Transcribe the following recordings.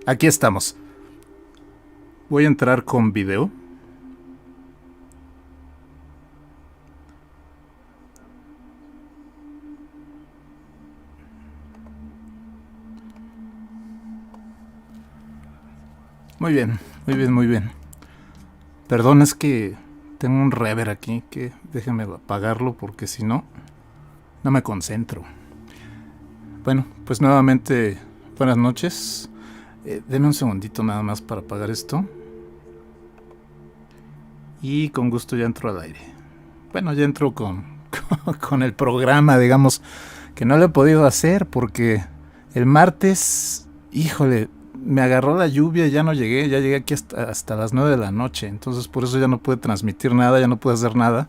Aquí estamos. Voy a entrar con video. Muy bien, muy bien, muy bien. Perdón, es que tengo un reverb aquí, que déjenme apagarlo porque si no, no me concentro. Bueno, pues nuevamente, buenas noches. Denme un segundito nada más para apagar esto. Y con gusto ya entro al aire. Bueno, ya entro con el programa, digamos, que no lo he podido hacer porque el martes, híjole, me agarró la lluvia y ya no llegué, ya llegué aquí hasta las 9 de la noche, entonces por eso ya no pude transmitir nada, ya no pude hacer nada.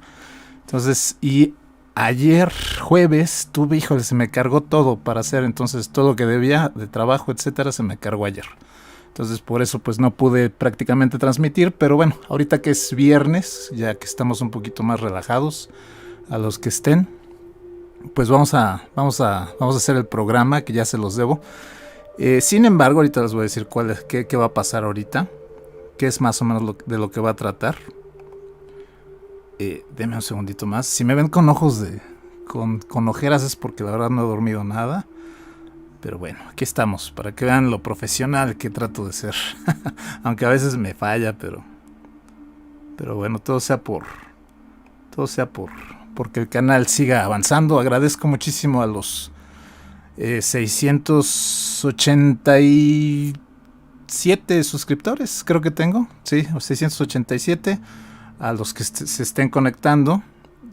Entonces, y ayer jueves tuve, híjole, se me cargó todo para hacer, entonces todo lo que debía de trabajo, etcétera, se me cargó ayer. Entonces por eso pues no pude prácticamente transmitir, pero bueno, ahorita que es viernes, ya que estamos un poquito más relajados, a los que estén, pues vamos a hacer el programa que ya se los debo. Sin embargo, ahorita les voy a decir qué va a pasar ahorita, qué es más o menos de lo que va a tratar. Deme un segundito más. Si me ven con ojos con ojeras es porque la verdad no he dormido nada. Pero bueno, aquí estamos, para que vean lo profesional que trato de ser. Aunque a veces me falla, pero bueno, todo sea porque el canal siga avanzando. Agradezco muchísimo a los 687 suscriptores, creo que tengo. Sí, 687. A los que se estén conectando,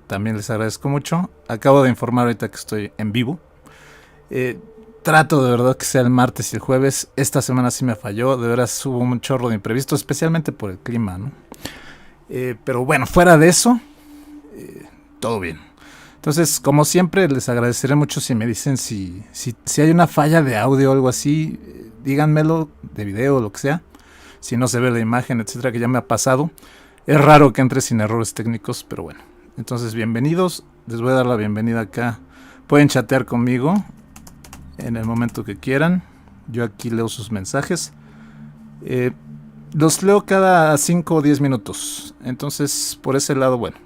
también les agradezco mucho. Acabo de informar ahorita que estoy en vivo. Trato de verdad que sea el martes y el jueves. Esta semana sí me falló. De veras hubo un chorro de imprevistos, especialmente por el clima, ¿no? Pero bueno, fuera de eso, todo bien. Entonces, como siempre, les agradeceré mucho si me dicen si hay una falla de audio o algo así. Díganmelo, de video o lo que sea. Si no se ve la imagen, etcétera, que ya me ha pasado. Es raro que entre sin errores técnicos, pero bueno. Entonces, bienvenidos. Les voy a dar la bienvenida acá. Pueden chatear conmigo en el momento que quieran. Yo aquí leo sus mensajes. Los leo cada 5 o 10 minutos. Entonces, por ese lado, bueno.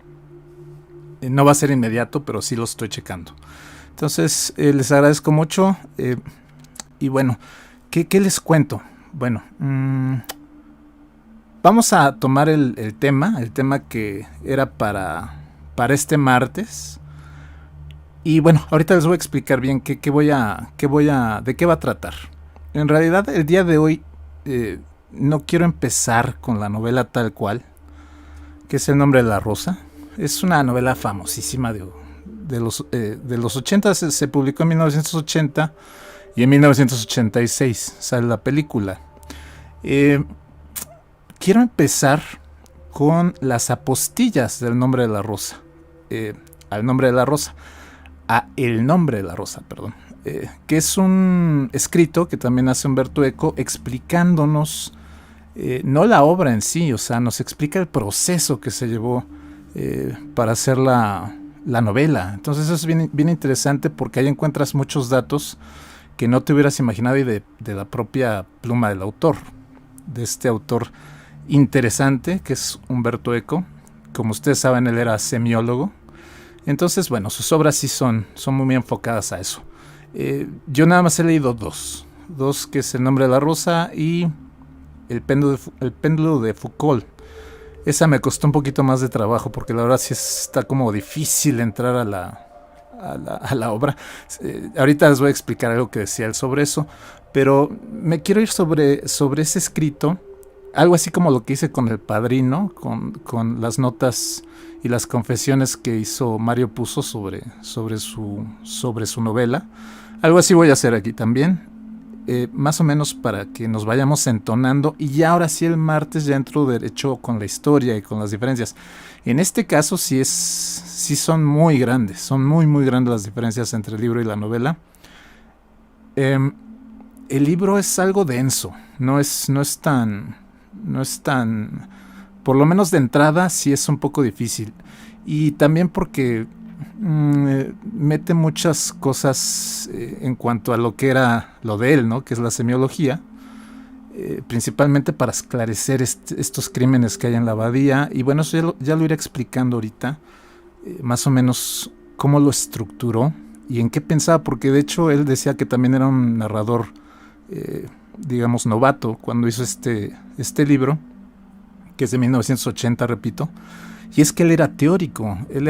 No va a ser inmediato, pero sí lo estoy checando. Entonces, les agradezco mucho. Y bueno, ¿qué les cuento? Bueno, vamos a tomar el tema que era para este martes. Y bueno, ahorita les voy a explicar bien de qué va a tratar. En realidad, el día de hoy no quiero empezar con la novela tal cual, que es El nombre de la rosa. Es una novela famosísima de los 80, se publicó en 1980 y en 1986 sale la película. Quiero empezar con las apostillas del nombre de la rosa. Al nombre de la rosa. A El nombre de la rosa, perdón. Que es un escrito que también hace Umberto Eco explicándonos, no la obra en sí, o sea, nos explica el proceso que se llevó para hacer la novela. Entonces eso es bien interesante porque ahí encuentras muchos datos que no te hubieras imaginado y de la propia pluma del autor, de este autor interesante que es Umberto Eco. Como ustedes saben, él era semiólogo. Entonces, bueno, sus obras sí son muy enfocadas a eso. Yo nada más he leído dos, que es El nombre de la rosa y El péndulo de Foucault. Esa me costó un poquito más de trabajo porque la verdad sí está como difícil entrar a la obra. Ahorita les voy a explicar algo que decía él sobre eso, pero me quiero ir sobre ese escrito, algo así como lo que hice con El Padrino, con las notas y las confesiones que hizo Mario Puzo sobre su novela. Algo así voy a hacer aquí también. Más o menos para que nos vayamos entonando y ya ahora sí el martes ya entro derecho con la historia y con las diferencias. En este caso sí son muy grandes, son muy grandes las diferencias entre el libro y la novela. El libro es algo denso, no es tan, por lo menos de entrada sí es un poco difícil, y también porque mete muchas cosas en cuanto a lo que era lo de él, ¿no? Que es la semiología. principalmente para esclarecer estos crímenes que hay en la abadía. Y bueno, eso ya lo iré explicando ahorita, más o menos cómo lo estructuró y en qué pensaba, porque de hecho él decía que también era un narrador, digamos, novato cuando hizo este libro, que es de 1980, repito. Y es que él era teórico, él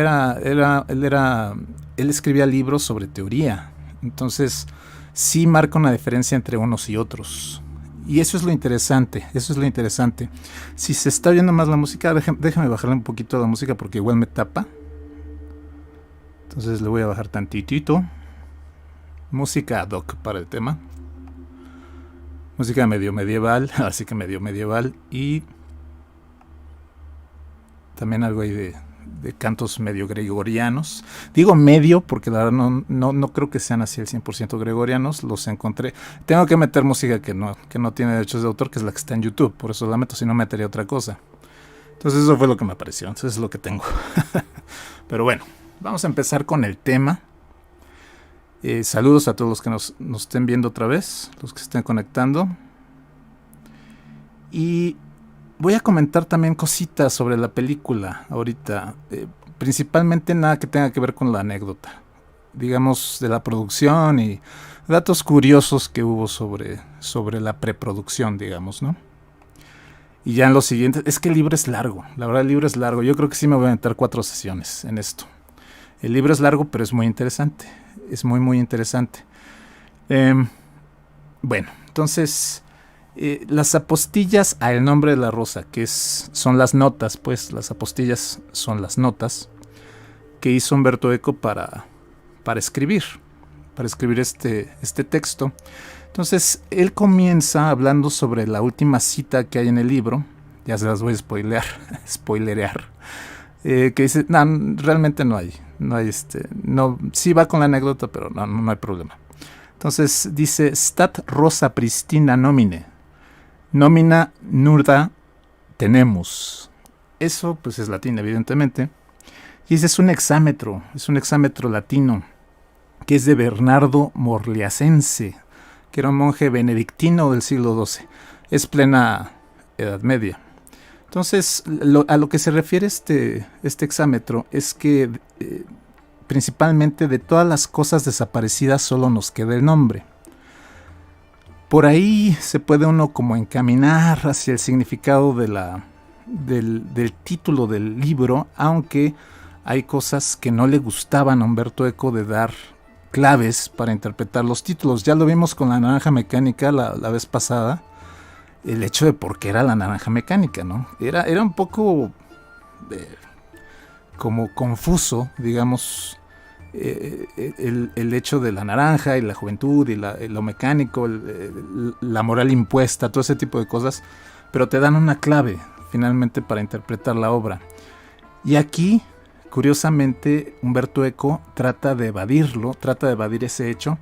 escribía libros sobre teoría. Entonces sí marca una diferencia entre unos y otros. Y eso es lo interesante, Si se está oyendo más la música, déjame bajarle un poquito la música porque igual me tapa. Entonces le voy a bajar tantitito. Música ad hoc para el tema. Música medio medieval, así que medio medieval. Y también algo ahí de cantos medio gregorianos. Digo medio porque la verdad no creo que sean así el 100% gregorianos. Los encontré. Tengo que meter música que no tiene derechos de autor, que es la que está en YouTube. Por eso la meto, si no metería otra cosa. Entonces eso fue lo que me apareció. Entonces es lo que tengo. Pero bueno, vamos a empezar con el tema. Saludos a todos los que nos estén viendo otra vez, los que estén conectando. Y voy a comentar también cositas sobre la película ahorita, principalmente nada que tenga que ver con la anécdota, digamos, de la producción y datos curiosos que hubo sobre la preproducción, digamos, ¿no? Y ya en lo siguiente, es que el libro es largo, la verdad el libro es largo, yo creo que sí me voy a meter 4 sesiones en esto. El libro es largo, pero es muy interesante, es muy muy interesante. Bueno, entonces... las apostillas a El nombre de la rosa, que son las notas, pues las apostillas son las notas que hizo Umberto Eco para escribir este texto. Entonces él comienza hablando sobre la última cita que hay en el libro, ya se las voy a spoilerear, que dice, no, realmente no hay sí va con la anécdota, pero no hay problema. Entonces dice, stat rosa pristina nomina nurda tenemus. Eso pues es latín, evidentemente. Y ese es un hexámetro latino, que es de Bernardo Morliacense, que era un monje benedictino del siglo XII. Es plena Edad Media. Entonces, a lo que se refiere este hexámetro es que principalmente de todas las cosas desaparecidas solo nos queda el nombre. Por ahí se puede uno como encaminar hacia el significado del título del libro, aunque hay cosas que no le gustaban a Umberto Eco de dar claves para interpretar los títulos. Ya lo vimos con la naranja mecánica la vez pasada, el hecho de por qué era la naranja mecánica, ¿no? Era un poco como confuso, digamos, el hecho de la naranja y la juventud y lo mecánico, la moral impuesta, todo ese tipo de cosas, pero te dan una clave finalmente para interpretar la obra. Y aquí, curiosamente, Umberto Eco trata de evadir ese hecho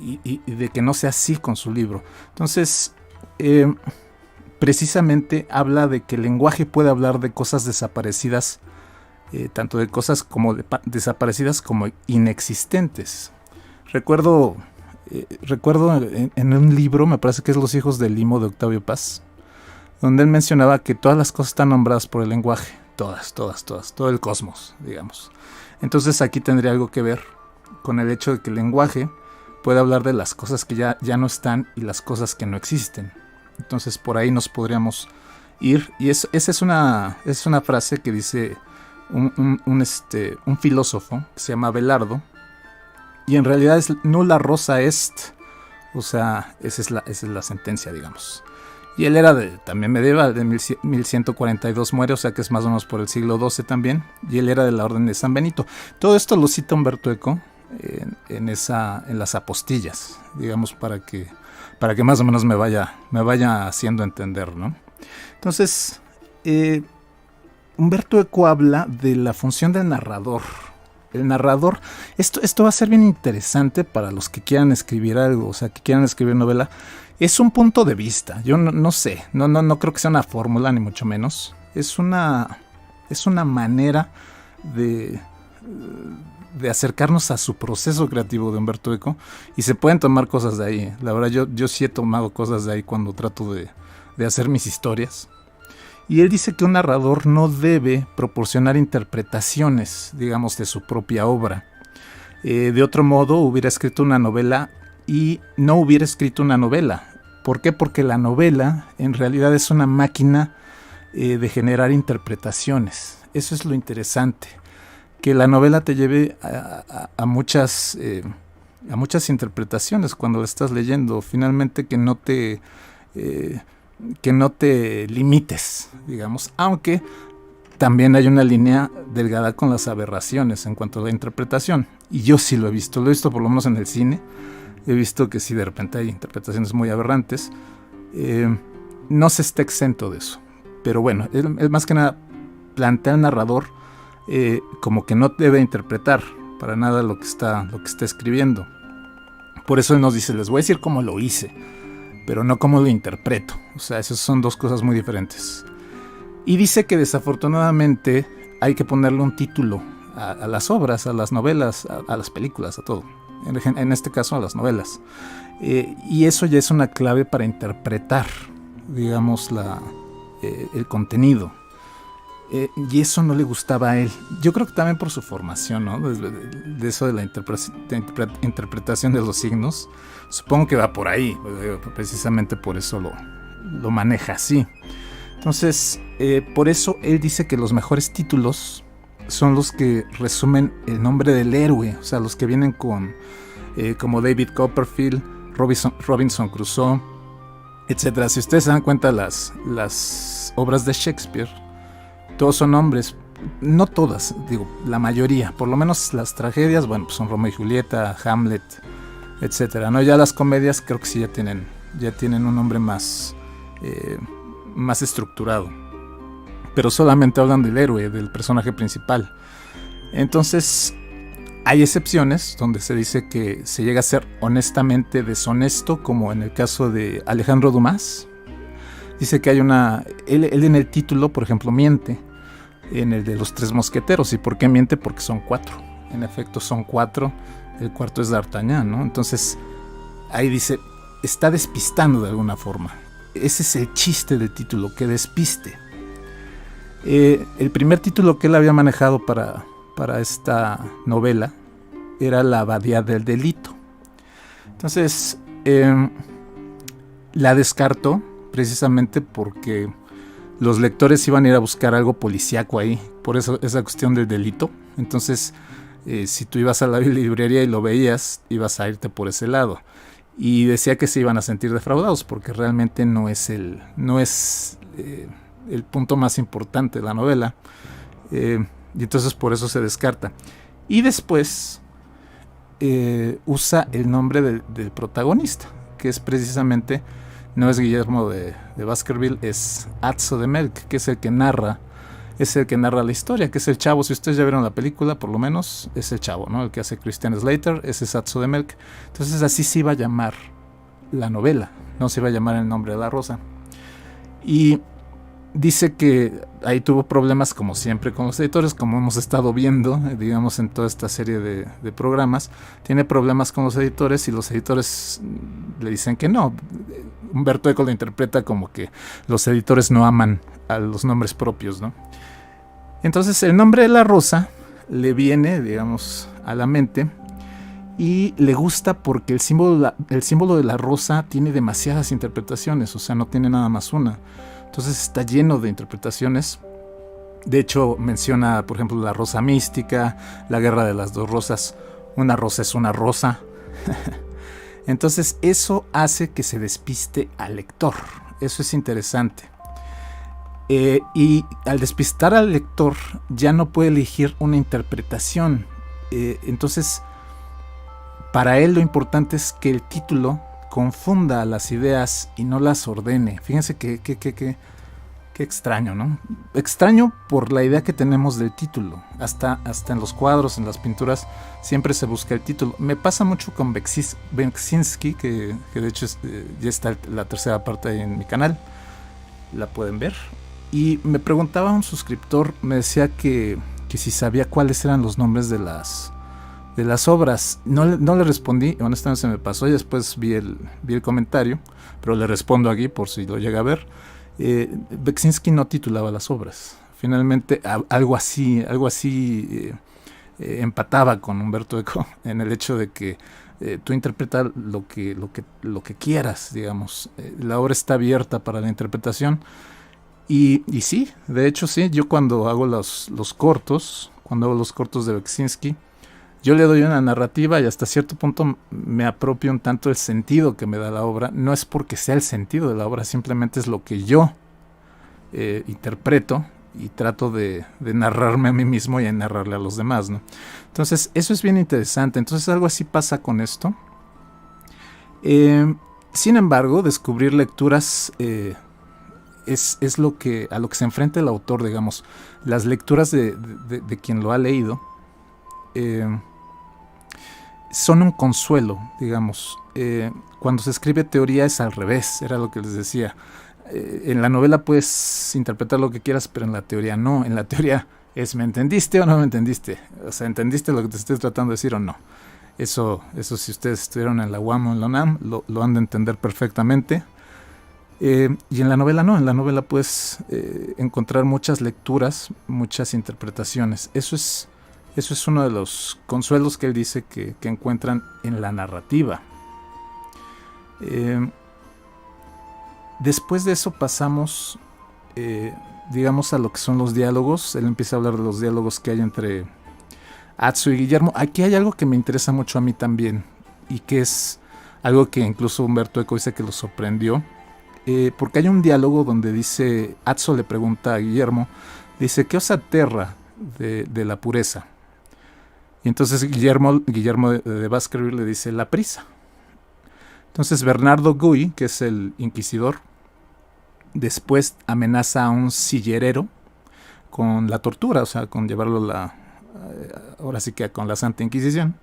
y de que no sea así con su libro. Entonces, precisamente habla de que el lenguaje puede hablar de cosas desaparecidas, tanto de cosas como desaparecidas como inexistentes. Recuerdo en un libro, me parece que es Los hijos del limo de Octavio Paz, donde él mencionaba que todas las cosas están nombradas por el lenguaje, todas, todo el cosmos, digamos. Entonces aquí tendría algo que ver con el hecho de que el lenguaje puede hablar de las cosas que ya no están y las cosas que no existen. Entonces por ahí nos podríamos ir, y esa es una frase que dice un filósofo que se llama Abelardo, y en realidad es nulla rosa est, o sea, esa es la sentencia, digamos. Y él era también medieval, de 1142 muere, o sea que es más o menos por el siglo XII también, y él era de la orden de San Benito. Todo esto lo cita Umberto Eco en las apostillas, digamos, para que más o menos me vaya haciendo entender, ¿no? Entonces, Umberto Eco habla de la función del narrador. El narrador, esto va a ser bien interesante para los que quieran escribir algo, o sea, que quieran escribir novela. Es un punto de vista, yo no sé, no creo que sea una fórmula, ni mucho menos. Es una manera de de acercarnos a su proceso creativo de Humberto Eco, y se pueden tomar cosas de ahí. La verdad, yo sí he tomado cosas de ahí cuando trato de hacer mis historias. Y él dice que un narrador no debe proporcionar interpretaciones, digamos, de su propia obra. De otro modo, hubiera escrito una novela y no hubiera escrito una novela. ¿Por qué? Porque la novela en realidad es una máquina de generar interpretaciones. Eso es lo interesante, que la novela te lleve a muchas interpretaciones cuando la estás leyendo. Finalmente que no te limites, digamos, aunque también hay una línea delgada con las aberraciones en cuanto a la interpretación. Y yo sí lo he visto por lo menos en el cine. He visto que sí, de repente hay interpretaciones muy aberrantes. No se está exento de eso. Pero bueno, es más que nada plantea al narrador como que no debe interpretar para nada lo que está escribiendo. Por eso él nos dice, les voy a decir cómo lo hice, pero no cómo lo interpreto. O sea, esas son dos cosas muy diferentes. Y dice que desafortunadamente hay que ponerle un título a las obras, a las novelas, a las películas, a todo. En este caso a las novelas. Y eso ya es una clave para interpretar, digamos, el contenido. Y eso no le gustaba a él. Yo creo que también por su formación, ¿no? De eso de la interpretación de los signos. Supongo que va por ahí. Precisamente por eso lo maneja así. Entonces, por eso él dice que los mejores títulos son los que resumen el nombre del héroe. O sea, los que vienen como David Copperfield, Robinson Crusoe, etc. Si ustedes se dan cuenta, las obras de Shakespeare, todos son nombres, no todas, digo, la mayoría, por lo menos las tragedias, bueno, pues son Romeo y Julieta, Hamlet, etcétera, ¿no? Ya las comedias creo que sí ya tienen un nombre más estructurado, pero solamente hablan del héroe, del personaje principal. Entonces, hay excepciones donde se dice que se llega a ser honestamente deshonesto, como en el caso de Alejandro Dumas. Dice que hay él en el título, por ejemplo, miente en el de los Tres Mosqueteros. ¿Y por qué miente? Porque son 4. En efecto, son 4. El cuarto es D'Artagnan, ¿no? Entonces, ahí dice, está despistando de alguna forma. Ese es el chiste del título, que despiste. El primer título que él había manejado para esta novela era La Abadía del Delito. Entonces, la descartó precisamente porque los lectores iban a ir a buscar algo policíaco ahí, por eso esa cuestión del delito. Entonces, si tú ibas a la librería y lo veías, ibas a irte por ese lado. Y decía que se iban a sentir defraudados porque realmente no es el punto más importante de la novela. Y entonces por eso se descarta. Y después usa el nombre del protagonista, que es precisamente, no es Guillermo de Baskerville, es Atzo de Melk, que es el que narra la historia, que es el chavo. Si ustedes ya vieron la película, por lo menos es el chavo, ¿no? El que hace Christian Slater, ese es Atzo de Melk. Entonces así se iba a llamar la novela, no se iba a llamar El nombre de la rosa. Y dice que ahí tuvo problemas, como siempre, con los editores, como hemos estado viendo, digamos, en toda esta serie de programas. Tiene problemas con los editores y los editores le dicen que no. Humberto Eco lo interpreta como que los editores no aman a los nombres propios, ¿no? Entonces el nombre de la rosa le viene, digamos, a la mente y le gusta porque el símbolo de la rosa tiene demasiadas interpretaciones, o sea, no tiene nada más una. Entonces está lleno de interpretaciones. De hecho, menciona, por ejemplo, la rosa mística, la guerra de las dos rosas. Una rosa es una rosa. Entonces eso hace que se despiste al lector. Eso es interesante. Y al despistar al lector ya no puede elegir una interpretación. Entonces, para él lo importante es que el título confunda las ideas y no las ordene. Fíjense qué extraño, ¿no? Extraño por la idea que tenemos del título. Hasta en los cuadros, en las pinturas, siempre se busca el título. Me pasa mucho con Beksinski, que de hecho ya está la tercera parte ahí en mi canal. La pueden ver. Y me preguntaba un suscriptor, me decía que si sabía cuáles eran los nombres de las de las obras. No le respondí, honestamente se me pasó y después vi el comentario, pero le respondo aquí por si lo llega a ver. Beksinski no titulaba las obras. Finalmente algo así empataba con Umberto Eco en el hecho de que tú interpretas lo que quieras, digamos. La obra está abierta para la interpretación. Y sí, de hecho sí, yo cuando hago los cortos de Beksinski, yo le doy una narrativa y hasta cierto punto me apropio un tanto el sentido que me da la obra. No es porque sea el sentido de la obra, simplemente es lo que yo interpreto y trato de narrarme a mí mismo y de narrarle a los demás, ¿no? Entonces eso es bien interesante. Entonces algo así pasa con esto. Sin embargo, descubrir lecturas es a lo que se enfrenta el autor, digamos. Las lecturas de quien lo ha leído son un consuelo, digamos. Cuando se escribe teoría es al revés, era lo que les decía. En la novela puedes interpretar lo que quieras, pero en la teoría no. En la teoría es ¿me entendiste o no me entendiste? O sea, ¿entendiste lo que te estoy tratando de decir o no? Eso si ustedes estuvieron en la UAM o en la UNAM, lo han de entender perfectamente. Y en la novela no, en la novela puedes encontrar muchas lecturas, muchas interpretaciones. Eso es uno de los consuelos que él dice que encuentran en la narrativa. Después de eso pasamos, digamos, a lo que son los diálogos. Él empieza a hablar de los diálogos que hay entre Atzo y Guillermo. Aquí hay algo que me interesa mucho a mí también, y que es algo que incluso Umberto Eco dice que lo sorprendió. Porque hay un diálogo donde dice, Atzo le pregunta a Guillermo, dice, ¿qué os aterra de la pureza? Y entonces Guillermo de Baskerville le dice, la prisa. Entonces Bernardo Guy, que es el inquisidor, después amenaza a un sillerero con la tortura, o sea, con llevarlo ahora sí que con la Santa Inquisición.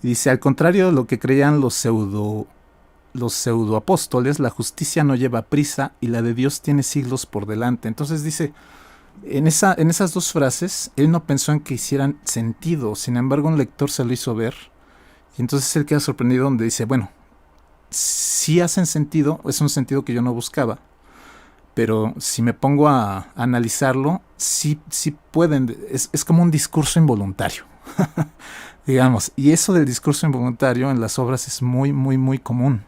Y dice, al contrario de lo que creían los pseudoapóstoles, la justicia no lleva prisa y la de Dios tiene siglos por delante. Entonces dice, en esas dos frases, él no pensó en que hicieran sentido, sin embargo un lector se lo hizo ver, y entonces él queda sorprendido donde dice, bueno, sí hacen sentido, es un sentido que yo no buscaba, pero si me pongo a analizarlo, sí pueden, es como un discurso involuntario, digamos, y eso del discurso involuntario en las obras es muy, muy, muy común.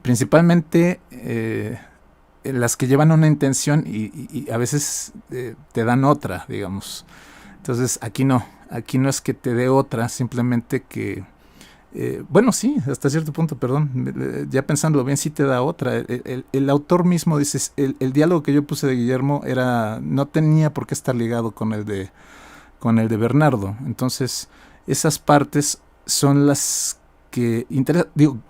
Principalmente las que llevan una intención y a veces te dan otra, digamos. Entonces aquí no es que te dé otra, simplemente que, bueno, sí, hasta cierto punto, perdón, ya pensándolo bien, sí te da otra. El autor mismo dice, el diálogo que yo puse de Guillermo no tenía por qué estar ligado con el de Bernardo. Entonces esas partes son las que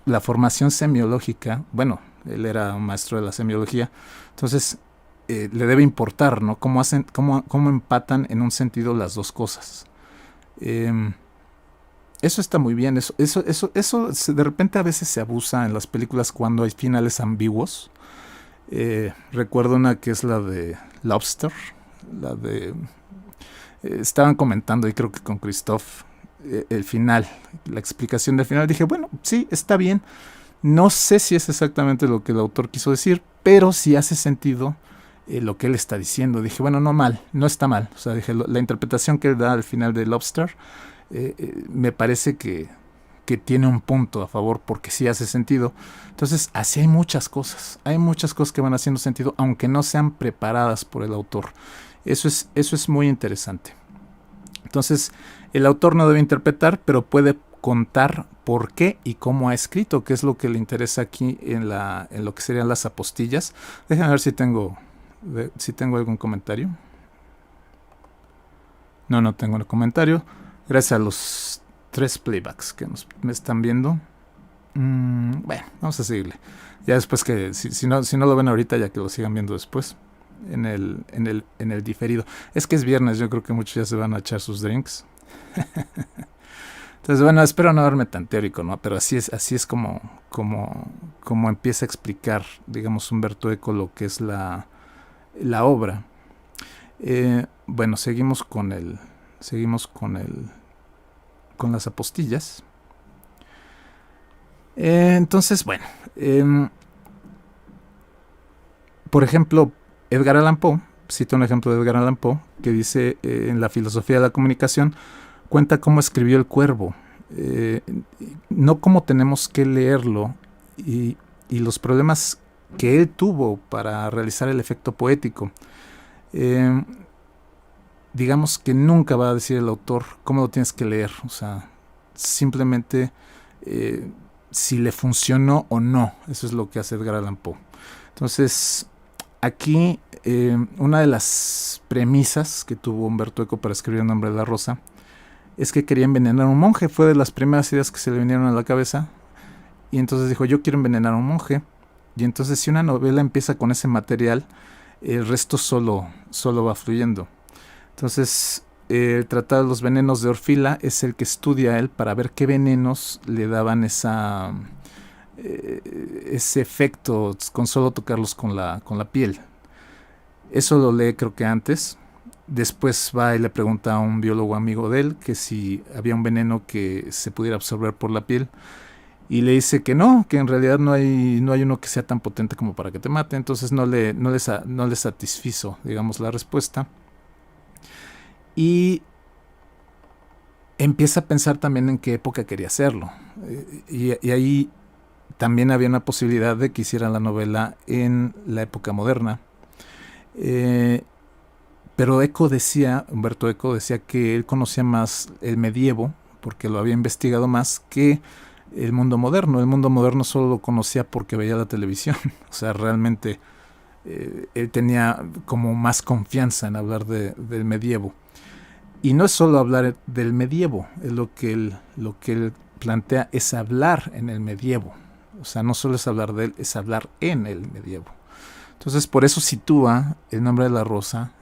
la formación semiológica. Bueno, él era un maestro de la semiología, entonces le debe importar, ¿no? Cómo empatan en un sentido las dos cosas. Eso está muy bien. Eso de repente a veces se abusa en las películas cuando hay finales ambiguos. Recuerdo una que es la de Lobster, estaban comentando, y creo que con Christoph, el final, la explicación del final. Dije, bueno, sí, está bien. No sé si es exactamente lo que el autor quiso decir, pero sí hace sentido lo que él está diciendo. Dije, bueno, no está mal. O sea, dije, la interpretación que él da al final de Lobster me parece que tiene un punto a favor, porque sí hace sentido. Entonces, así hay muchas cosas que van haciendo sentido, aunque no sean preparadas por el autor. Eso es muy interesante. Entonces, el autor no debe interpretar, pero puede contar por qué y cómo ha escrito, que es lo que le interesa aquí en lo que serían las apostillas. Déjenme ver si tengo algún comentario. No tengo un comentario. Gracias a los 3 playbacks que me están viendo. Bueno, vamos a seguirle. Ya después que, si no lo ven ahorita, ya que lo sigan viendo después. En el diferido. Es que es viernes, yo creo que muchos ya se van a echar sus drinks. Entonces, bueno, espero no verme tan teórico, ¿no? Pero así es como empieza a explicar, digamos, Umberto Eco lo que es la obra. Bueno, seguimos con el con las apostillas. Entonces, bueno, por ejemplo, Edgar Allan Poe, cito un ejemplo de Edgar Allan Poe, que dice en la filosofía de la comunicación, cuenta cómo escribió El Cuervo, no cómo tenemos que leerlo y los problemas que él tuvo para realizar el efecto poético. Digamos que nunca va a decir el autor cómo lo tienes que leer, o sea, simplemente si le funcionó o no. Eso es lo que hace Edgar Allan Poe. Entonces, aquí una de las premisas que tuvo Humberto Eco para escribir El nombre de la rosa es que quería envenenar a un monje. Fue de las primeras ideas que se le vinieron a la cabeza. Y entonces dijo, yo quiero envenenar a un monje. Y entonces si una novela empieza con ese material, el resto solo va fluyendo. Entonces, el Tratado de los Venenos de Orfila es el que estudia él para ver qué venenos le daban ese efecto con solo tocarlos con la piel. Eso lo lee creo que antes. Después va y le pregunta a un biólogo amigo de él que si había un veneno que se pudiera absorber por la piel. Y le dice que no, que en realidad no hay uno que sea tan potente como para que te mate. Entonces no le satisfizo, digamos, la respuesta. Y empieza a pensar también en qué época quería hacerlo. Y ahí también había una posibilidad de que hiciera la novela en la época moderna. Pero Humberto Eco decía que él conocía más el medievo, porque lo había investigado más que el mundo moderno. El mundo moderno solo lo conocía porque veía la televisión. O sea, realmente él tenía como más confianza en hablar del medievo. Y no es solo hablar del medievo, es lo que él plantea es hablar en el medievo. O sea, no solo es hablar de él, es hablar en el medievo. Entonces, por eso sitúa El nombre de la rosa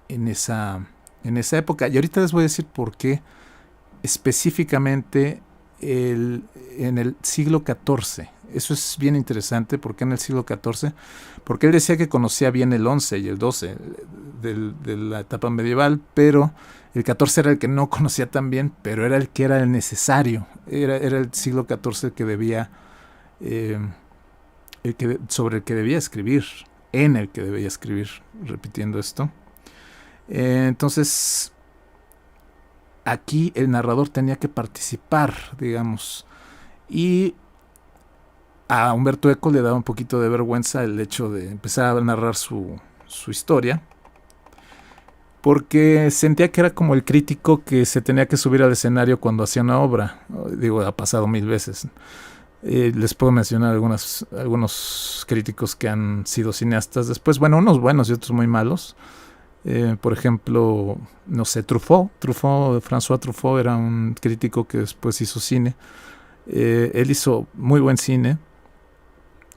en esa época. Y ahorita les voy a decir por qué específicamente en el siglo XIV. Eso es bien interesante. ¿Por qué en el siglo XIV? Porque él decía que conocía bien el XI y el XII de la etapa medieval, pero el XIV era el que no conocía tan bien, pero era el que era el necesario. Era el siglo XIV el que debía, sobre el que debía escribir, en el que debía escribir, repitiendo esto. Entonces, aquí el narrador tenía que participar, digamos, y a Humberto Eco le daba un poquito de vergüenza el hecho de empezar a narrar su historia, porque sentía que era como el crítico que se tenía que subir al escenario cuando hacía una obra. Digo, ha pasado 1000 veces. Les puedo mencionar algunos críticos que han sido cineastas después, bueno, unos buenos y otros muy malos. Por ejemplo, no sé, François Truffaut era un crítico que después hizo cine. Él hizo muy buen cine,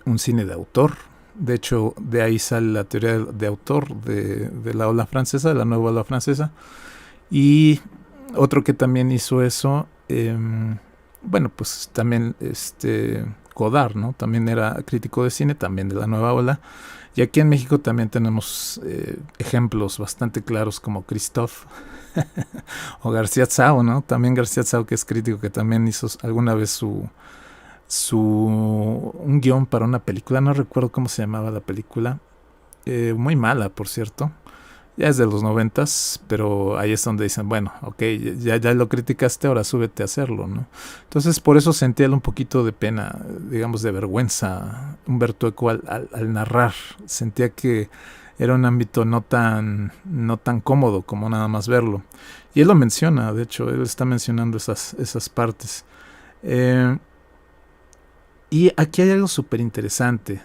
un cine de autor. De hecho, de ahí sale la teoría de autor de la ola francesa, de la nueva ola francesa. Y otro que también hizo eso, bueno, pues también Godard, ¿no? También era crítico de cine, también de la nueva ola. Y aquí en México también tenemos ejemplos bastante claros como Christophe o García Tsao, ¿no? También García Tsao, que es crítico, que también hizo alguna vez un guión para una película. No recuerdo cómo se llamaba la película. Muy mala, por cierto. Ya es de los 90s, pero ahí es donde dicen, bueno, ok, ya lo criticaste, ahora súbete a hacerlo, ¿no? Entonces, por eso sentía un poquito de pena, digamos, de vergüenza Humberto Eco al narrar. Sentía que era un ámbito no tan cómodo como nada más verlo. Y él lo menciona, de hecho, él está mencionando esas partes. Y aquí hay algo súper interesante,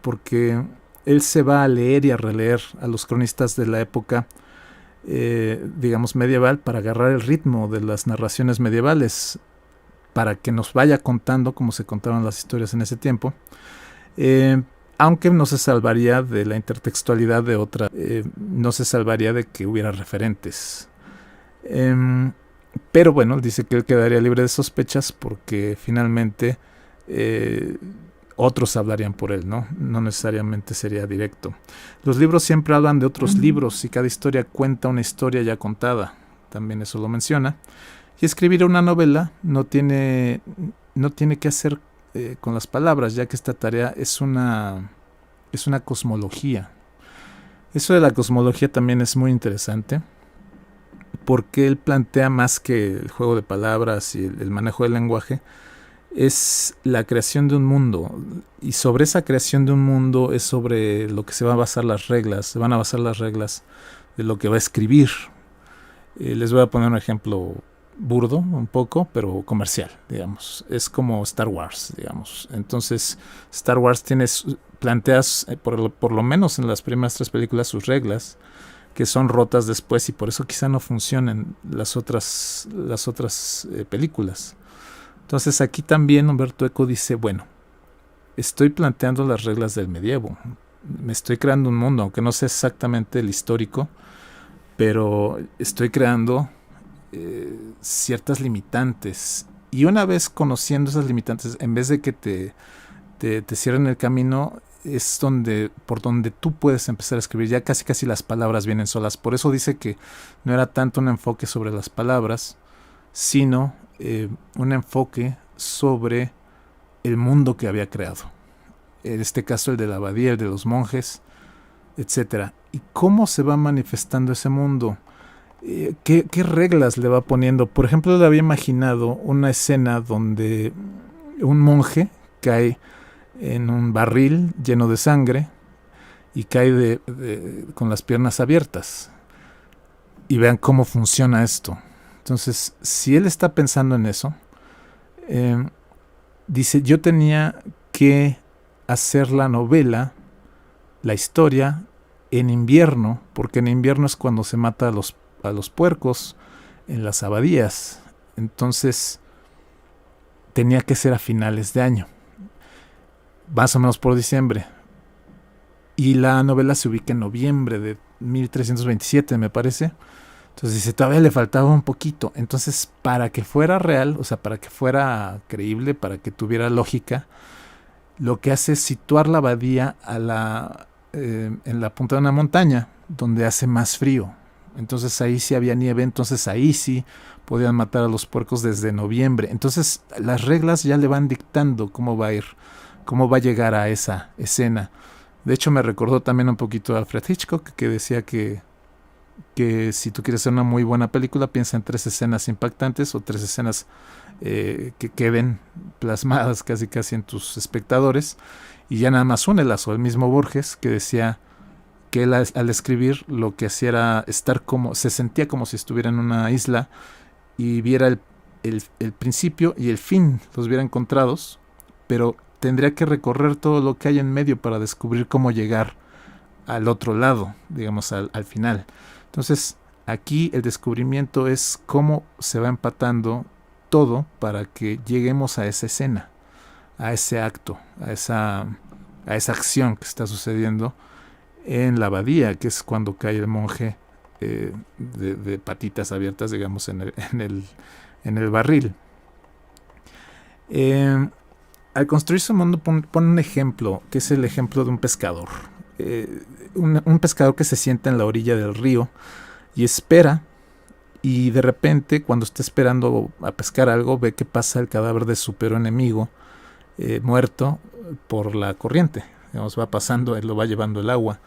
porque él se va a leer y a releer a los cronistas de la época, digamos, medieval, para agarrar el ritmo de las narraciones medievales, para que nos vaya contando cómo se contaron las historias en ese tiempo, aunque no se salvaría de la intertextualidad de otra, no se salvaría de que hubiera referentes. Pero bueno, dice que él quedaría libre de sospechas porque finalmente otros hablarían por él, ¿no? No necesariamente sería directo. Los libros siempre hablan de otros libros y cada historia cuenta una historia ya contada. También eso lo menciona. Y escribir una novela no tiene que hacer con las palabras, ya que esta tarea es una cosmología. Eso de la cosmología también es muy interesante, porque él plantea más que el juego de palabras y el manejo del lenguaje, es la creación de un mundo. Y sobre esa creación de un mundo es sobre lo que se van a basar las reglas. Se van a basar las reglas de lo que va a escribir. Les voy a poner un ejemplo burdo un poco, pero comercial, digamos. Es como Star Wars, digamos. Entonces, Star Wars planteas, por lo menos en las primeras 3 películas, sus reglas, que son rotas después, y por eso quizá no funcionen las otras películas. Entonces aquí también Humberto Eco dice, bueno, estoy planteando las reglas del medievo, me estoy creando un mundo, aunque no sé exactamente el histórico, pero estoy creando ciertas limitantes. Y una vez conociendo esas limitantes, en vez de que te cierren el camino, es por donde tú puedes empezar a escribir. Ya casi las palabras vienen solas. Por eso dice que no era tanto un enfoque sobre las palabras, sino un enfoque sobre el mundo que había creado. En este caso el de la abadía, el de los monjes, etcétera. ¿Y cómo se va manifestando ese mundo? ¿Qué reglas le va poniendo? Por ejemplo, le había imaginado una escena donde un monje cae en un barril lleno de sangre y cae con las piernas abiertas. Y vean cómo funciona esto. Entonces, si él está pensando en eso, dice, yo tenía que hacer la novela, la historia, en invierno, porque en invierno es cuando se mata a los puercos en las abadías. Entonces, tenía que ser a finales de año, más o menos por diciembre. Y la novela se ubica en noviembre de 1327, me parece. Entonces dice, todavía le faltaba un poquito. Entonces, para que fuera real, o sea, para que fuera creíble, para que tuviera lógica, lo que hace es situar la abadía en la punta de una montaña, donde hace más frío. Entonces ahí sí había nieve, entonces ahí sí podían matar a los puercos desde noviembre. Entonces las reglas ya le van dictando cómo va a ir, cómo va a llegar a esa escena. De hecho, me recordó también un poquito a Alfred Hitchcock, que decía que si tú quieres hacer una muy buena película, piensa en 3 escenas impactantes o 3 escenas que queden plasmadas casi en tus espectadores, y ya nada más únelas. O el mismo Borges, que decía que él al escribir lo que hacía era se sentía como si estuviera en una isla y viera el principio y el fin, los viera encontrados, pero tendría que recorrer todo lo que hay en medio para descubrir cómo llegar al otro lado, digamos, al final. Entonces, aquí el descubrimiento es cómo se va empatando todo para que lleguemos a esa escena, a ese acto, a esa acción que está sucediendo en la abadía, que es cuando cae el monje de patitas abiertas, digamos, en el barril. Al construir su mundo pone un ejemplo, que es el ejemplo de un pescador. Un pescador que se sienta en la orilla del río y espera, y de repente, cuando está esperando a pescar algo, ve que pasa el cadáver de su peor enemigo, muerto por la corriente. Digamos, va pasando, lo va llevando el agua.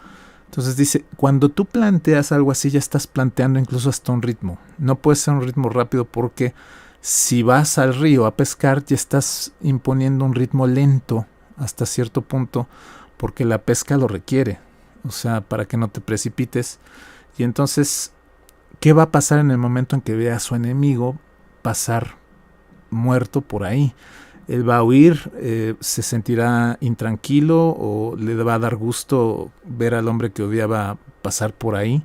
Entonces dice, cuando tú planteas algo así, ya estás planteando incluso hasta un ritmo. No puede ser un ritmo rápido, porque si vas al río a pescar, ya estás imponiendo un ritmo lento hasta cierto punto, porque la pesca lo requiere, o sea, para que no te precipites. Y entonces, ¿qué va a pasar en el momento en que vea a su enemigo pasar muerto por ahí? Él va a huir, se sentirá intranquilo, o le va a dar gusto ver al hombre que odiaba pasar por ahí,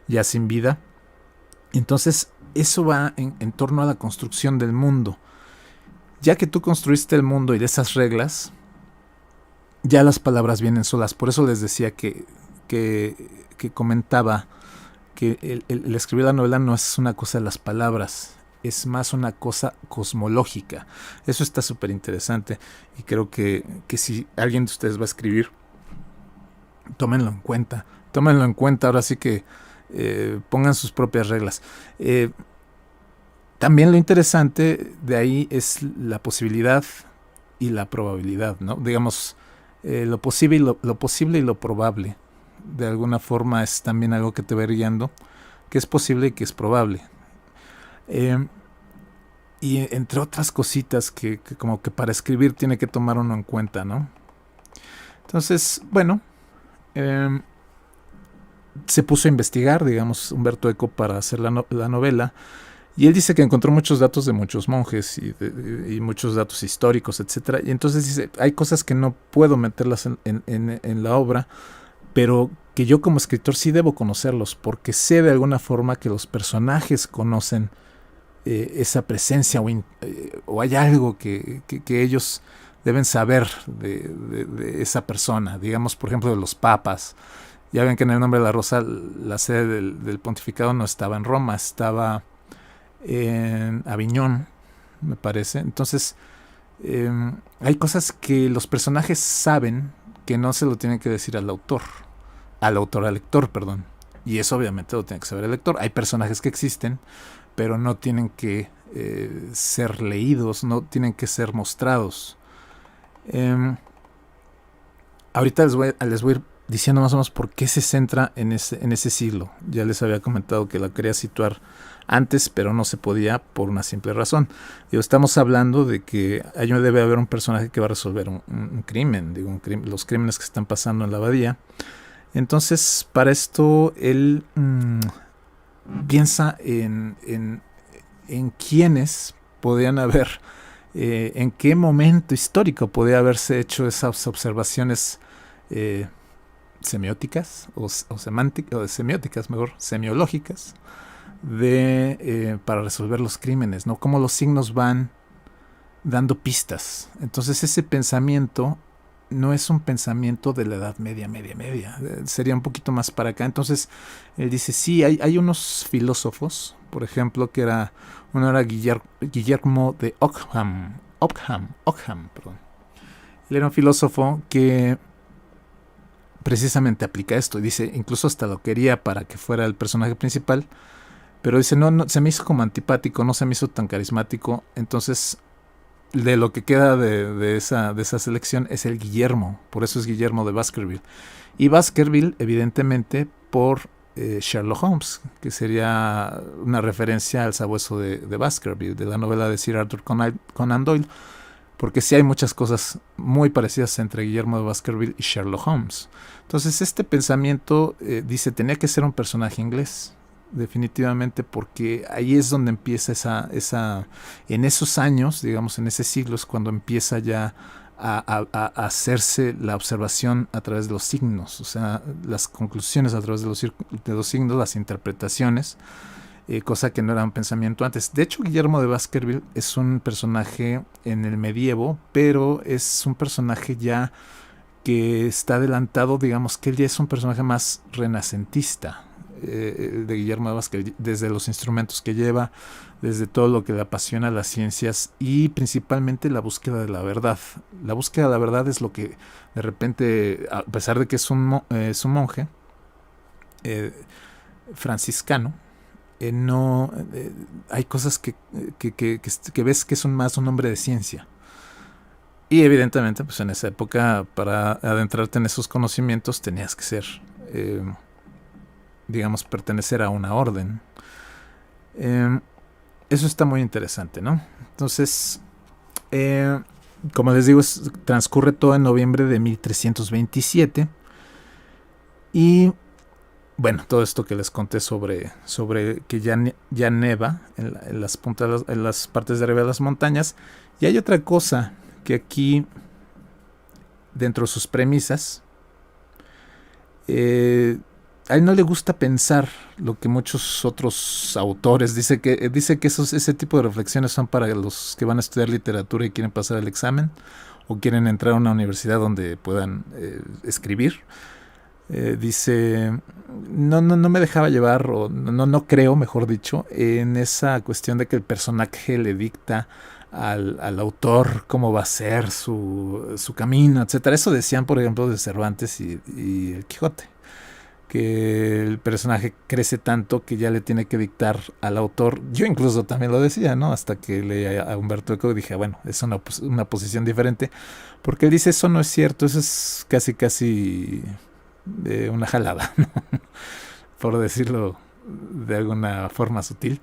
ya sin vida. Entonces, eso va en torno a la construcción del mundo. Ya que tú construiste el mundo y de esas reglas, ya las palabras vienen solas. Por eso les decía que comentaba que el escribir la novela no es una cosa de las palabras, es más una cosa cosmológica. Eso está súper interesante, y creo que si alguien de ustedes va a escribir, tómenlo en cuenta. Ahora sí que pongan sus propias reglas. También lo interesante de ahí es la posibilidad y la probabilidad, ¿no? Digamos, lo posible lo posible y lo probable. De alguna forma es también algo que te va guiando, que es posible y que es probable. Eh, y entre otras cositas que como que para escribir tiene que tomar uno en cuenta, ¿no? Entonces, bueno, eh, se puso a investigar, digamos, Humberto Eco para hacer la novela. Y él dice que encontró muchos datos de muchos monjes y muchos datos históricos, etcétera. Y entonces dice, hay cosas que no puedo meterlas en la obra, pero que yo como escritor sí debo conocerlos, porque sé de alguna forma que los personajes conocen esa presencia o hay algo que ellos deben saber de esa persona. Digamos, por ejemplo, de los papas. Ya ven que en el Nombre de la Rosa la sede del pontificado no estaba en Roma, estaba en Aviñón, me parece. Entonces, hay cosas que los personajes saben que no se lo tienen que decir al lector, perdón. Y eso obviamente lo tiene que saber el lector. Hay personajes que existen, pero no tienen que ser leídos, no tienen que ser mostrados. Ahorita les voy a ir diciendo más o menos por qué se centra en ese siglo. Ya les había comentado que la quería situar antes, pero no se podía por una simple razón. Digo, estamos hablando de que debe haber un personaje que va a resolver un crimen, los crímenes que están pasando en la abadía. Entonces, para esto, él piensa en quiénes podían haber, en qué momento histórico podía haberse hecho esas observaciones semióticas o semióticas, mejor, semiológicas, para resolver los crímenes, ¿no? Cómo los signos van dando pistas. Entonces ese pensamiento no es un pensamiento de la Edad Media, sería un poquito más para acá. Entonces él dice, sí, hay unos filósofos, por ejemplo, uno era Guillermo de Ockham, perdón. Él era un filósofo que precisamente aplica esto y dice, incluso hasta lo quería para que fuera el personaje principal, pero dice, no, se me hizo como antipático, no se me hizo tan carismático. Entonces, de lo que queda de esa selección es el Guillermo, por eso es Guillermo de Baskerville. Y Baskerville, evidentemente, por Sherlock Holmes, que sería una referencia al sabueso de Baskerville, de la novela de Sir Arthur Conan Doyle, porque sí hay muchas cosas muy parecidas entre Guillermo de Baskerville y Sherlock Holmes. Entonces este pensamiento dice, tenía que ser un personaje inglés, definitivamente, porque ahí es donde empieza en esos años, digamos en ese siglo, es cuando empieza ya a hacerse la observación a través de los signos, o sea, las conclusiones a través de los signos, las interpretaciones, cosa que no era un pensamiento antes. De hecho, Guillermo de Baskerville es un personaje en el medievo, pero es un personaje ya que está adelantado, digamos que él ya es un personaje más renacentista, de Guillermo de Baskerville, desde los instrumentos que lleva, desde todo lo que le apasiona las ciencias y principalmente la búsqueda de la verdad. La búsqueda de la verdad es lo que de repente, a pesar de que es un monje franciscano, no hay cosas que ves que son más un hombre de ciencia. Y evidentemente, pues en esa época, para adentrarte en esos conocimientos, tenías que ser, digamos, pertenecer a una orden. Eso está muy interesante, ¿no? Entonces, como les digo, transcurre todo en noviembre de 1327. Y bueno, todo esto que les conté sobre que ya neva en las puntas, en las partes de arriba de las montañas. Y hay otra cosa que aquí, dentro de sus premisas, a él no le gusta pensar lo que muchos otros autores dice que ese tipo de reflexiones son para los que van a estudiar literatura y quieren pasar el examen o quieren entrar a una universidad donde puedan escribir. Dice, no me dejaba llevar, o no creo, mejor dicho, en esa cuestión de que el personaje le dicta al autor cómo va a ser su camino, etcétera. Eso decían, por ejemplo, de Cervantes y el Quijote. que el personaje crece tanto que ya le tiene que dictar al autor. Yo incluso también lo decía, ¿no? Hasta que leí a Humberto Eco dije, bueno, es una posición diferente, porque él dice, eso no es cierto, eso es casi una jalada, ¿no? Por decirlo de alguna forma sutil.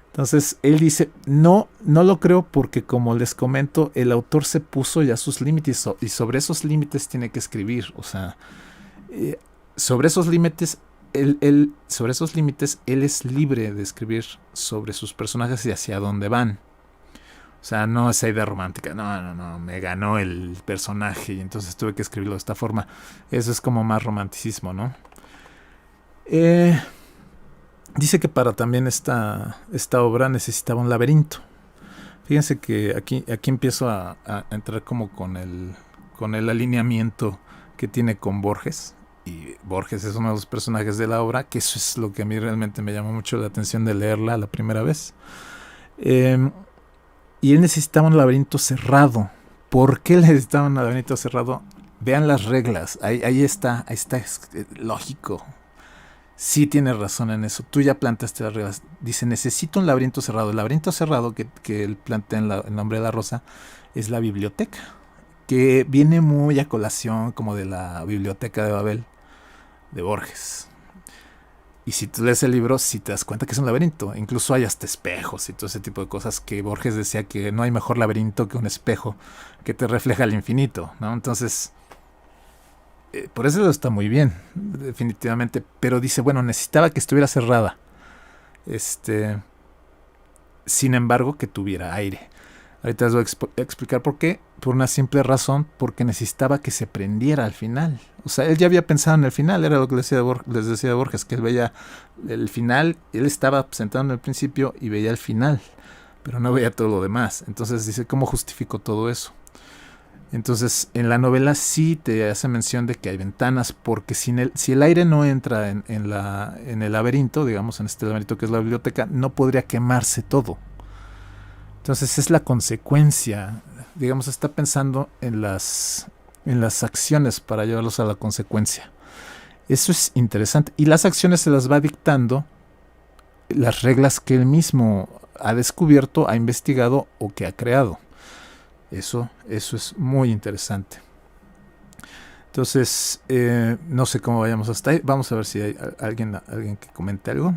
Entonces él dice, no lo creo porque, como les comento, el autor se puso ya sus límites y sobre esos límites tiene que escribir. O sea, sobre esos límites, sobre esos límites, él es libre de escribir sobre sus personajes y hacia dónde van. O sea, no esa idea romántica, no, me ganó el personaje y entonces tuve que escribirlo de esta forma. Eso es como más romanticismo, ¿no? Dice que para también esta obra necesitaba un laberinto. Fíjense que aquí empiezo a entrar como con el alineamiento que tiene con Borges. Y Borges es uno de los personajes de la obra, que eso es lo que a mí realmente me llamó mucho la atención de leerla la primera vez. Y él necesitaba un laberinto cerrado. ¿Por qué necesitaba un laberinto cerrado? Vean las reglas. Ahí está, es lógico. Sí tienes razón en eso. Tú ya planteaste las reglas. Dice, necesito un laberinto cerrado. El laberinto cerrado que él plantea en el nombre de la rosa es la biblioteca, que viene muy a colación como de la biblioteca de Babel de Borges. Y si tú lees el libro, sí te das cuenta que es un laberinto. Incluso hay hasta espejos y todo ese tipo de cosas, que Borges decía que no hay mejor laberinto que un espejo que te refleja el infinito, ¿no? Entonces, por eso está muy bien, definitivamente. Pero dice, bueno, necesitaba que estuviera cerrada. Sin embargo, que tuviera aire. Ahorita les voy a explicar por qué. Por una simple razón, porque necesitaba que se prendiera al final. O sea, él ya había pensado en el final, era lo que les decía Borges, que él veía el final, él estaba sentado en el principio y veía el final, pero no veía todo lo demás. Entonces dice, ¿cómo justifico todo eso? Entonces, en la novela sí te hace mención de que hay ventanas, porque si el aire no entra en el laberinto, digamos, en este laberinto que es la biblioteca, no podría quemarse todo. Entonces es la consecuencia, digamos, está pensando en las acciones para llevarlos a la consecuencia. Eso es interesante. Y las acciones se las va dictando las reglas que él mismo ha descubierto, ha investigado o que ha creado. Eso es muy interesante. Entonces, no sé cómo vayamos hasta ahí. Vamos a ver si hay alguien que comente algo.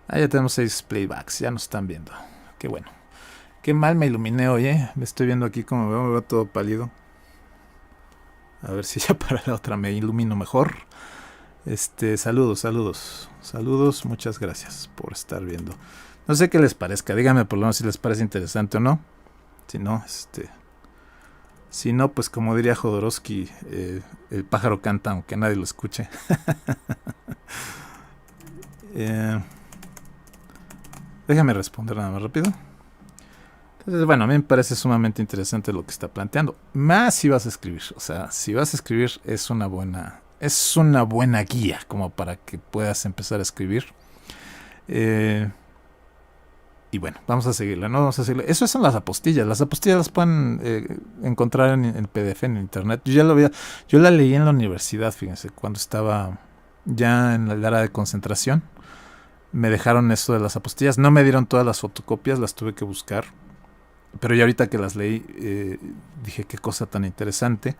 Ya tenemos 6 playbacks, ya nos están viendo. Qué bueno. Qué mal me iluminé hoy, Me estoy viendo aquí como me veo todo pálido. A ver si ya para la otra me ilumino mejor. Saludos, muchas gracias por estar viendo. No sé qué les parezca, díganme por lo menos si les parece interesante o no. Si no, pues como diría Jodorowsky, el pájaro canta aunque nadie lo escuche. Déjame responder nada más rápido. Entonces, bueno, a mí me parece sumamente interesante lo que está planteando. Más si vas a escribir. O sea, si vas a escribir es una buena guía como para que puedas empezar a escribir. Y bueno, vamos a seguirla, ¿no? Vamos a seguirla. Eso son las apostillas. Las apostillas las pueden encontrar en PDF, en internet. Yo la leí en la universidad, fíjense, cuando estaba ya en el área de concentración. Me dejaron eso de las apostillas. No me dieron todas las fotocopias, las tuve que buscar. Pero ya ahorita que las leí, dije qué cosa tan interesante.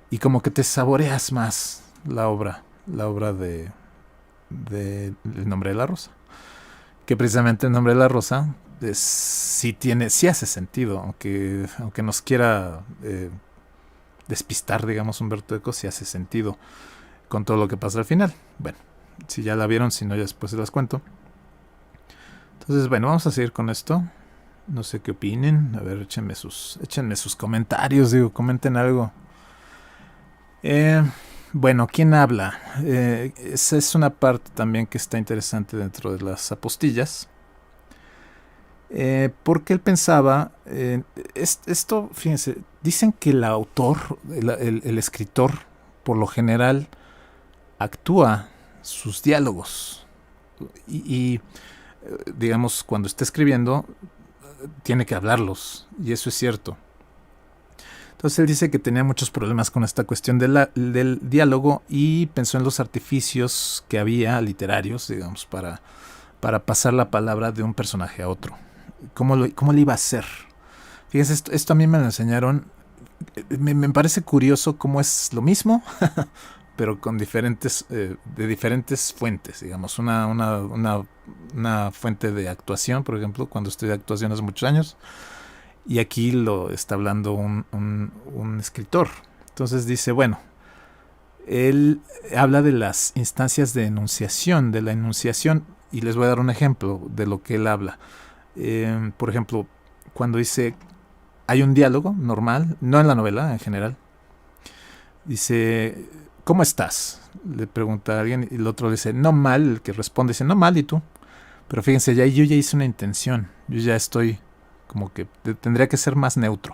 Y como que te saboreas más la obra de El nombre de la rosa. Que precisamente El nombre de la rosa sí hace sentido, aunque nos quiera despistar, digamos, Humberto Eco, sí hace sentido con todo lo que pasa al final. Bueno, si ya la vieron, si no, ya después se las cuento. Entonces, bueno, vamos a seguir con esto. No sé qué opinen. A ver, échenme sus comentarios, comenten algo. Bueno, ¿quién habla? Esa es una parte también que está interesante dentro de las apostillas. Porque él pensaba, esto, fíjense, dicen que el autor, el escritor, por lo general, actúa sus diálogos. Y digamos, cuando está escribiendo, tiene que hablarlos. Y eso es cierto. Entonces él dice que tenía muchos problemas con esta cuestión del diálogo y pensó en los artificios que había literarios, digamos, para pasar la palabra de un personaje a otro. ¿Cómo le iba a hacer? Fíjense, esto a mí me lo enseñaron. Me parece curioso cómo es lo mismo, pero con de diferentes fuentes, digamos. Una fuente de actuación, por ejemplo, cuando estudié actuación hace muchos años, y aquí lo está hablando un escritor. Entonces dice, bueno, él habla de las instancias de enunciación, de la enunciación, y les voy a dar un ejemplo de lo que él habla. Por ejemplo, cuando dice, hay un diálogo normal, no en la novela, en general. Dice, ¿cómo estás? Le pregunta a alguien y el otro le dice, no mal, el que responde dice, no mal, ¿y tú? Pero fíjense, yo ya hice una intención, yo ya estoy como que tendría que ser más neutro.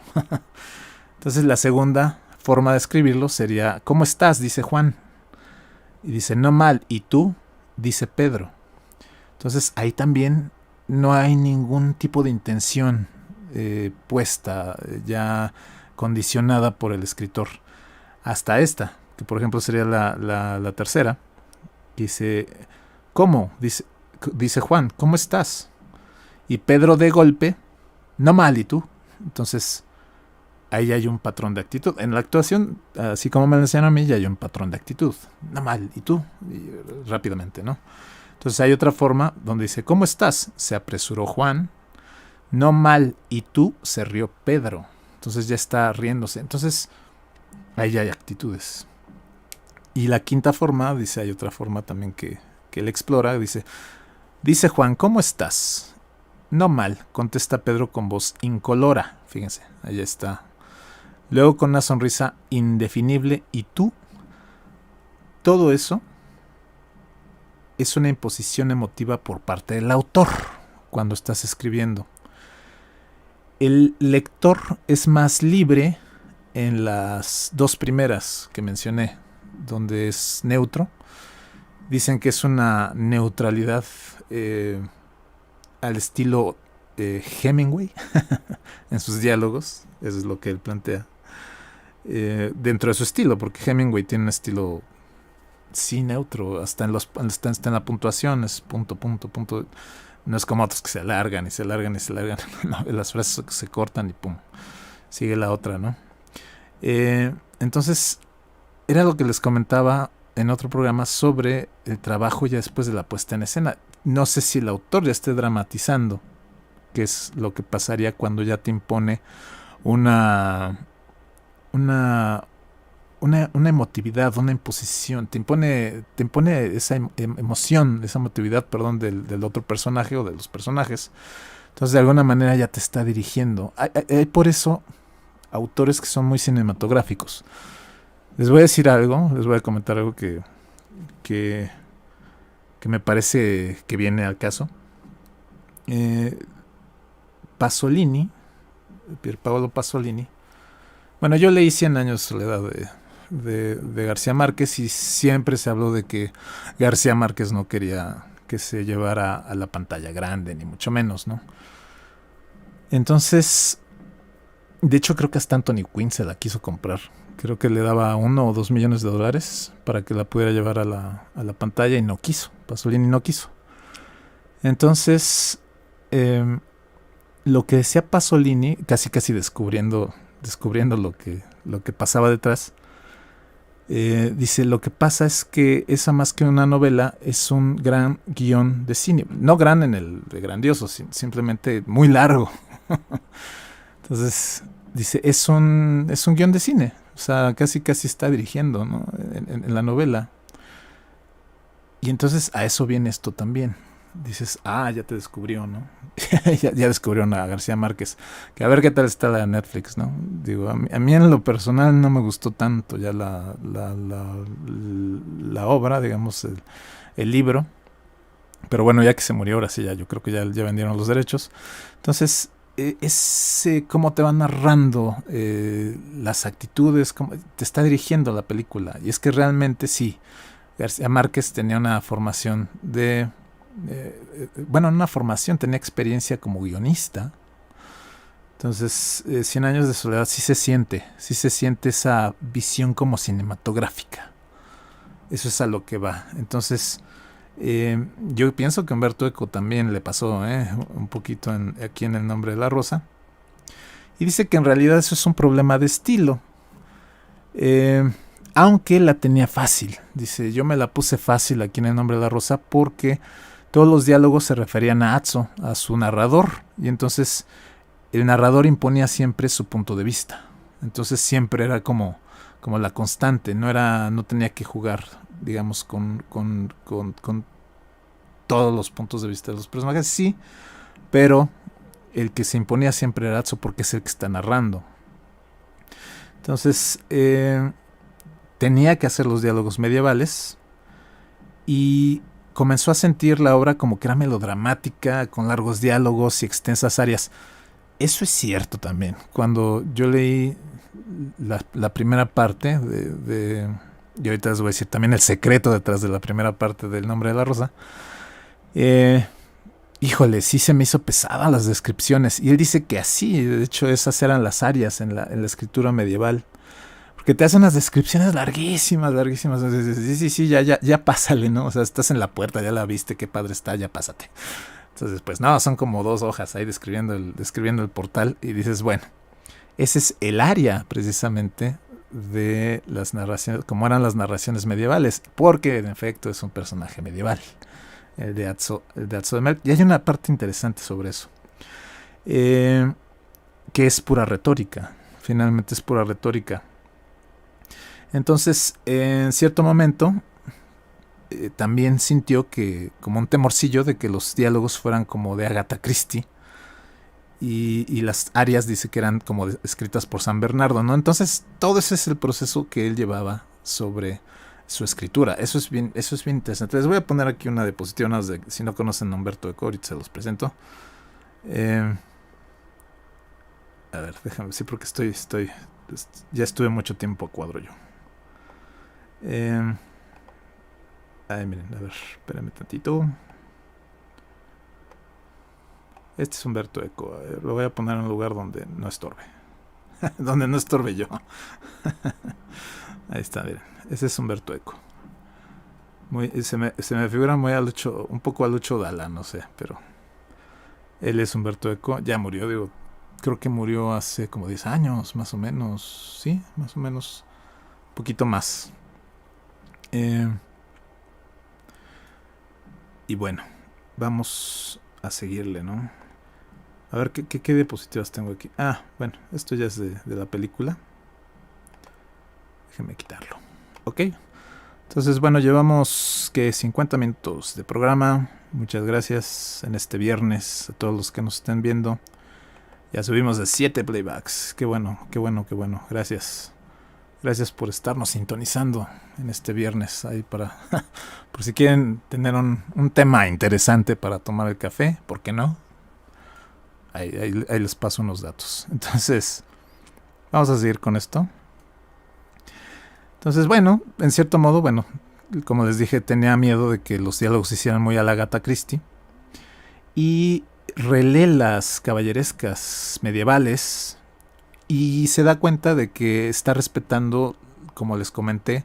Entonces la segunda forma de escribirlo sería, ¿cómo estás? Dice Juan. Y dice, no mal, ¿y tú? Dice Pedro. Entonces ahí también no hay ningún tipo de intención puesta, ya condicionada por el escritor. Hasta esta, que por ejemplo sería la tercera. Dice, ¿cómo? Dice Juan, ¿cómo estás? Y Pedro de golpe, no mal, ¿y tú? Entonces, ahí hay un patrón de actitud. En la actuación, así como me lo enseñaron a mí, ya hay un patrón de actitud. No mal, ¿y tú? Y rápidamente, ¿no? Entonces hay otra forma donde dice, ¿cómo estás? Se apresuró Juan. No mal, ¿y tú? Se rió Pedro. Entonces ya está riéndose. Entonces, ahí ya hay actitudes. Y la quinta forma, dice, hay otra forma también que él explora. Dice Juan, ¿cómo estás? No mal, contesta Pedro con voz incolora. Fíjense, ahí está. Luego con una sonrisa indefinible. ¿Y tú? Todo eso es una imposición emotiva por parte del autor cuando estás escribiendo. El lector es más libre en las dos primeras que mencioné, donde es neutro. Dicen que es una neutralidad al estilo Hemingway en sus diálogos. Eso es lo que él plantea dentro de su estilo, porque Hemingway tiene un estilo sí neutro, hasta en la puntuación es punto, punto, punto. No es como otros que se alargan y se alargan y se alargan. No, las frases se cortan y pum, sigue la otra, ¿no? Entonces, era lo que les comentaba en otro programa sobre el trabajo ya después de la puesta en escena. No sé si el autor ya esté dramatizando, que es lo que pasaría cuando ya te impone una emotividad, una imposición, te impone esa emoción, esa emotividad, perdón, del otro personaje o de los personajes. Entonces, de alguna manera ya te está dirigiendo. Hay por eso autores que son muy cinematográficos. Les voy a decir algo, les voy a comentar algo que me parece que viene al caso. Pasolini, Pierpaolo Pasolini. Bueno, yo leí 100 años de soledad de García Márquez y siempre se habló de que García Márquez no quería que se llevara a la pantalla grande, ni mucho menos, ¿no? Entonces, de hecho creo que hasta Anthony Quinn se la quiso comprar. Creo que le daba $1 o $2 millones para que la pudiera llevar a la pantalla y no quiso. Pasolini no quiso. Entonces, lo que decía Pasolini, casi descubriendo lo que pasaba detrás, dice, lo que pasa es que esa más que una novela es un gran guión de cine. No gran en el de grandioso, simplemente muy largo. Entonces, dice, es un guión de cine. O sea, casi está dirigiendo, ¿no? en la novela. Y entonces a eso viene esto también. Dices, ya te descubrió, ¿no? ya descubrieron a García Márquez. Que a ver qué tal está la de Netflix, ¿no? Digo, a mí en lo personal no me gustó tanto ya la obra, digamos, el libro. Pero bueno, ya que se murió, ahora sí, yo creo que ya vendieron los derechos. Entonces, es cómo te va narrando las actitudes, cómo te está dirigiendo la película. Y es que realmente sí, García Márquez tenía una formación tenía experiencia como guionista, Entonces, Cien años de soledad sí se siente esa visión como cinematográfica. Eso es a lo que va. Entonces, yo pienso que a Humberto Eco también le pasó un poquito aquí en El nombre de la rosa. Y dice que en realidad eso es un problema de estilo. Aunque la tenía fácil. Dice, yo me la puse fácil aquí en El nombre de la rosa porque todos los diálogos se referían a Atso, a su narrador. Y entonces el narrador imponía siempre su punto de vista. Entonces siempre era como la constante. No tenía que jugar, digamos, con todos los puntos de vista de los personajes. Sí, pero el que se imponía siempre era Atso porque es el que está narrando. Entonces, tenía que hacer los diálogos medievales y comenzó a sentir la obra como que era melodramática, con largos diálogos y extensas áreas. Eso es cierto también. Cuando yo leí la primera parte y ahorita les voy a decir también el secreto detrás de la primera parte del nombre de la rosa, híjole, sí se me hizo pesada las descripciones. Y él dice que así, de hecho, esas eran las áreas en la escritura medieval. Porque te hacen unas descripciones larguísimas. Sí, ya pásale, ¿no? O sea, estás en la puerta, ya la viste, qué padre está, ya pásate. Entonces, pues no, son como 2 hojas ahí describiendo el portal. Y dices, bueno, ese es el área precisamente de las narraciones, como eran las narraciones medievales. Porque en efecto es un personaje medieval. El de Atso de Mel. Y hay una parte interesante sobre eso. Que es pura retórica. Finalmente es pura retórica. Entonces, en cierto momento, también sintió que como un temorcillo de que los diálogos fueran como de Agatha Christie. Y las áreas dice que eran como escritas por San Bernardo, ¿no? Entonces, todo ese es el proceso que él llevaba sobre su escritura. Eso es bien interesante. Les voy a poner aquí una diapositiva, si no conocen a Humberto Eco, ahorita se los presento. A ver, déjame, sí, porque ya estuve mucho tiempo a cuadro yo. Miren, a ver, espérenme tantito. Este es Humberto Eco. Lo voy a poner en un lugar donde no estorbe. Donde no estorbe yo. Ahí está, miren. Ese es Humberto Eco. Se me figura muy un poco a Lucho Dalla, no sé, pero él es Humberto Eco. Ya murió, digo, creo que murió hace como 10 años, más o menos. Sí, más o menos. Un poquito más. Y bueno, vamos a seguirle, ¿no? A ver, ¿qué diapositivas tengo aquí? Ah, bueno, esto ya es de la película. Déjenme quitarlo. Ok. Entonces, bueno, llevamos 50 minutos de programa. Muchas gracias en este viernes a todos los que nos estén viendo. Ya subimos de 7 playbacks. Qué bueno. Gracias. Gracias por estarnos sintonizando en este viernes. Ahí por si quieren tener un tema interesante para tomar el café, ¿por qué no? Ahí les paso unos datos. Entonces, vamos a seguir con esto. Entonces, bueno, en cierto modo, como les dije, tenía miedo de que los diálogos se hicieran muy a la Agatha Christie. Y relee las caballerescas medievales y se da cuenta de que está respetando, como les comenté,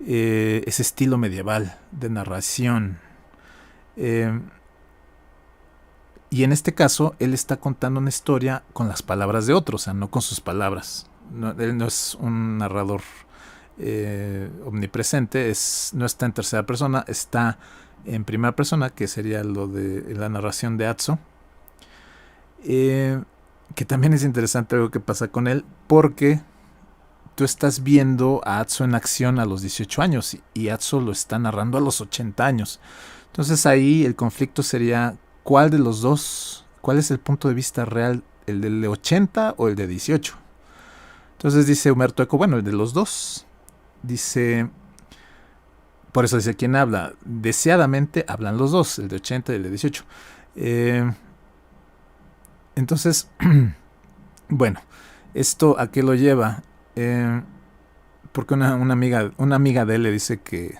ese estilo medieval de narración. Y en este caso, él está contando una historia con las palabras de otros, o sea, no con sus palabras. Él no es un narrador omnipresente, no está en tercera persona, está en primera persona, que sería lo de la narración de Atso. Que también es interesante algo que pasa con él, porque tú estás viendo a Atso en acción a los 18 años y Atso lo está narrando a los 80 años. Entonces ahí el conflicto sería, ¿cuál de los dos? ¿Cuál es el punto de vista real? ¿El del 80 o el de 18? Entonces dice Humberto Eco, bueno, el de los dos. Dice, por eso dice, ¿quién habla? Deseadamente hablan los dos, el de 80 y el de 18. Entonces, bueno, ¿esto a qué lo lleva? Porque una amiga de él le dice que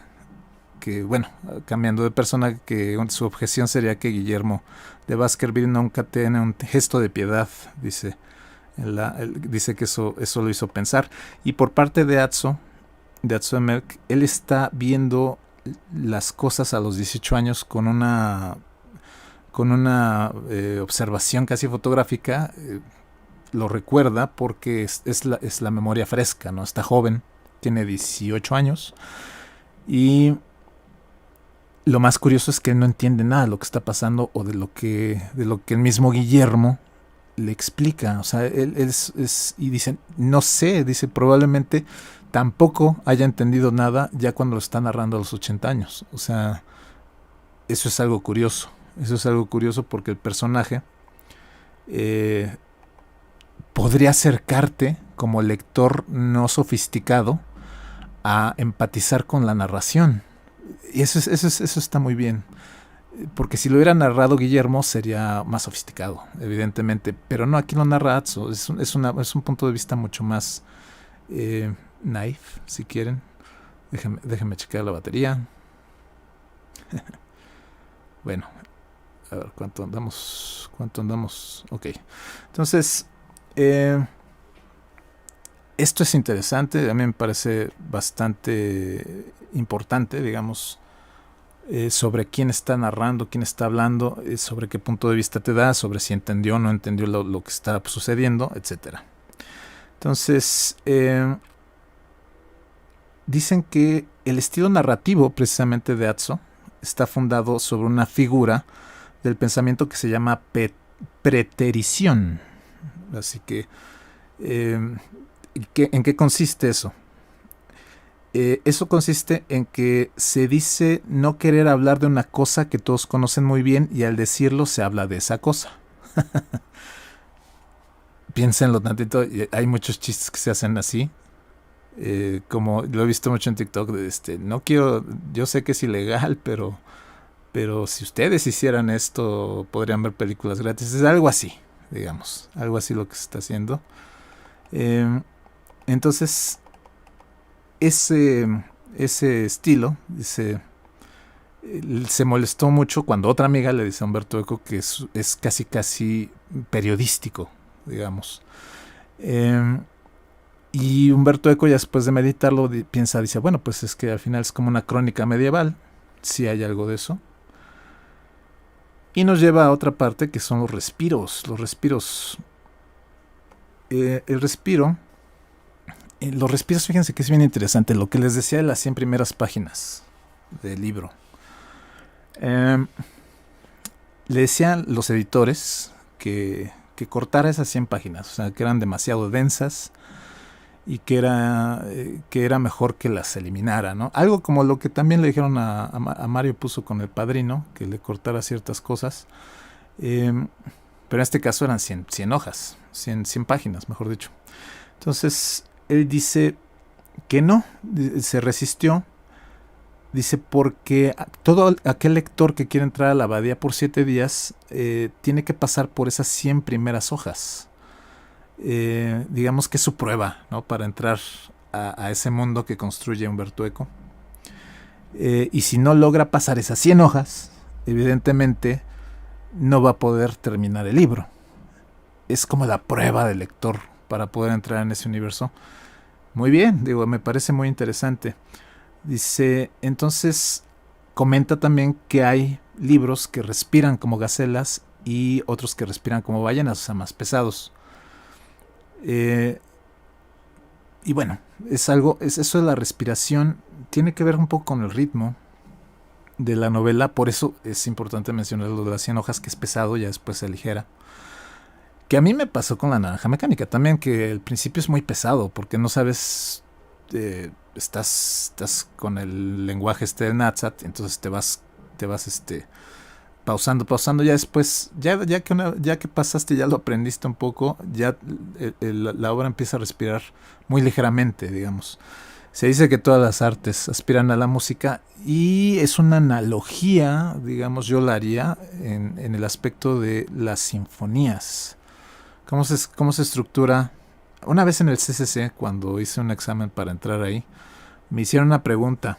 que, bueno, cambiando de persona, que su objeción sería que Guillermo de Baskerville nunca tiene un gesto de piedad, dice. Dice que eso lo hizo pensar. Y por parte de Atzo Emerck, él está viendo las cosas a los 18 años con una observación casi fotográfica. Lo recuerda porque es la memoria fresca, ¿no? Está joven, tiene 18 años. Y lo más curioso es que él no entiende nada de lo que está pasando o de lo que el mismo Guillermo le explica. O sea, él y dice, no sé, dice, probablemente tampoco haya entendido nada ya cuando lo está narrando a los 80 años. O sea, eso es algo curioso. Eso es algo curioso porque el personaje podría acercarte como lector no sofisticado a empatizar con la narración. Y eso está muy bien. Porque si lo hubiera narrado Guillermo sería más sofisticado, evidentemente. Pero no, aquí lo narra Atzo. Es un punto de vista mucho más naif, si quieren. Déjenme checar la batería. Bueno, a ver, ¿cuánto andamos? Ok. Entonces, esto es interesante. A mí me parece bastante importante, digamos, sobre quién está narrando, quién está hablando, sobre qué punto de vista te da, sobre si entendió o no entendió lo que está sucediendo, etc. Entonces, dicen que el estilo narrativo precisamente de Atzo está fundado sobre una figura del pensamiento que se llama preterición. Así que, ¿en qué consiste eso? Eso consiste en que se dice no querer hablar de una cosa que todos conocen muy bien y al decirlo se habla de esa cosa. Piénsenlo tantito, hay muchos chistes que se hacen así. Como lo he visto mucho en TikTok, no quiero, yo sé que es ilegal, pero si ustedes hicieran esto podrían ver películas gratis. Es algo así, digamos, algo así lo que se está haciendo. Entonces, ese estilo, se molestó mucho cuando otra amiga le dice a Humberto Eco que es casi periodístico, digamos. Y Humberto Eco, ya después de meditarlo, dice, bueno, pues es que al final es como una crónica medieval, si hay algo de eso. Y nos lleva a otra parte que son los respiros. Los respiros, fíjense que es bien interesante lo que les decía de las 100 primeras páginas del libro. Le decían los editores que cortara esas 100 páginas, o sea, que eran demasiado densas y que era mejor que las eliminara, ¿no? Algo como lo que también le dijeron a Mario Puzo con El Padrino, que le cortara ciertas cosas. Pero en este caso eran 100 hojas, 100 páginas, mejor dicho. Entonces, él dice que no, se resistió. Dice, porque todo aquel lector que quiere entrar a la abadía por 7 días tiene que pasar por esas 100 primeras hojas. Digamos que es su prueba, ¿no? Para entrar a ese mundo que construye Humberto Eco. Y si no logra pasar esas 100 hojas, evidentemente no va a poder terminar el libro. Es como la prueba del lector para poder entrar en ese universo. Muy bien, me parece muy interesante. Dice, entonces comenta también que hay libros que respiran como gacelas y otros que respiran como ballenas, o sea, más pesados. Y bueno, eso de la respiración tiene que ver un poco con el ritmo de la novela, por eso es importante mencionar lo de las 100 hojas, que es pesado, ya después se aligera. Que a mí me pasó con La Naranja Mecánica también, que al principio es muy pesado, porque no sabes, estás con el lenguaje del Natsat, entonces te vas pausando, ya después, ya que pasaste, ya lo aprendiste un poco, ya la obra empieza a respirar muy ligeramente, digamos. Se dice que todas las artes aspiran a la música y es una analogía, digamos, yo la haría en el aspecto de las sinfonías. ¿Cómo se estructura? Una vez en el CCC, cuando hice un examen para entrar ahí, me hicieron una pregunta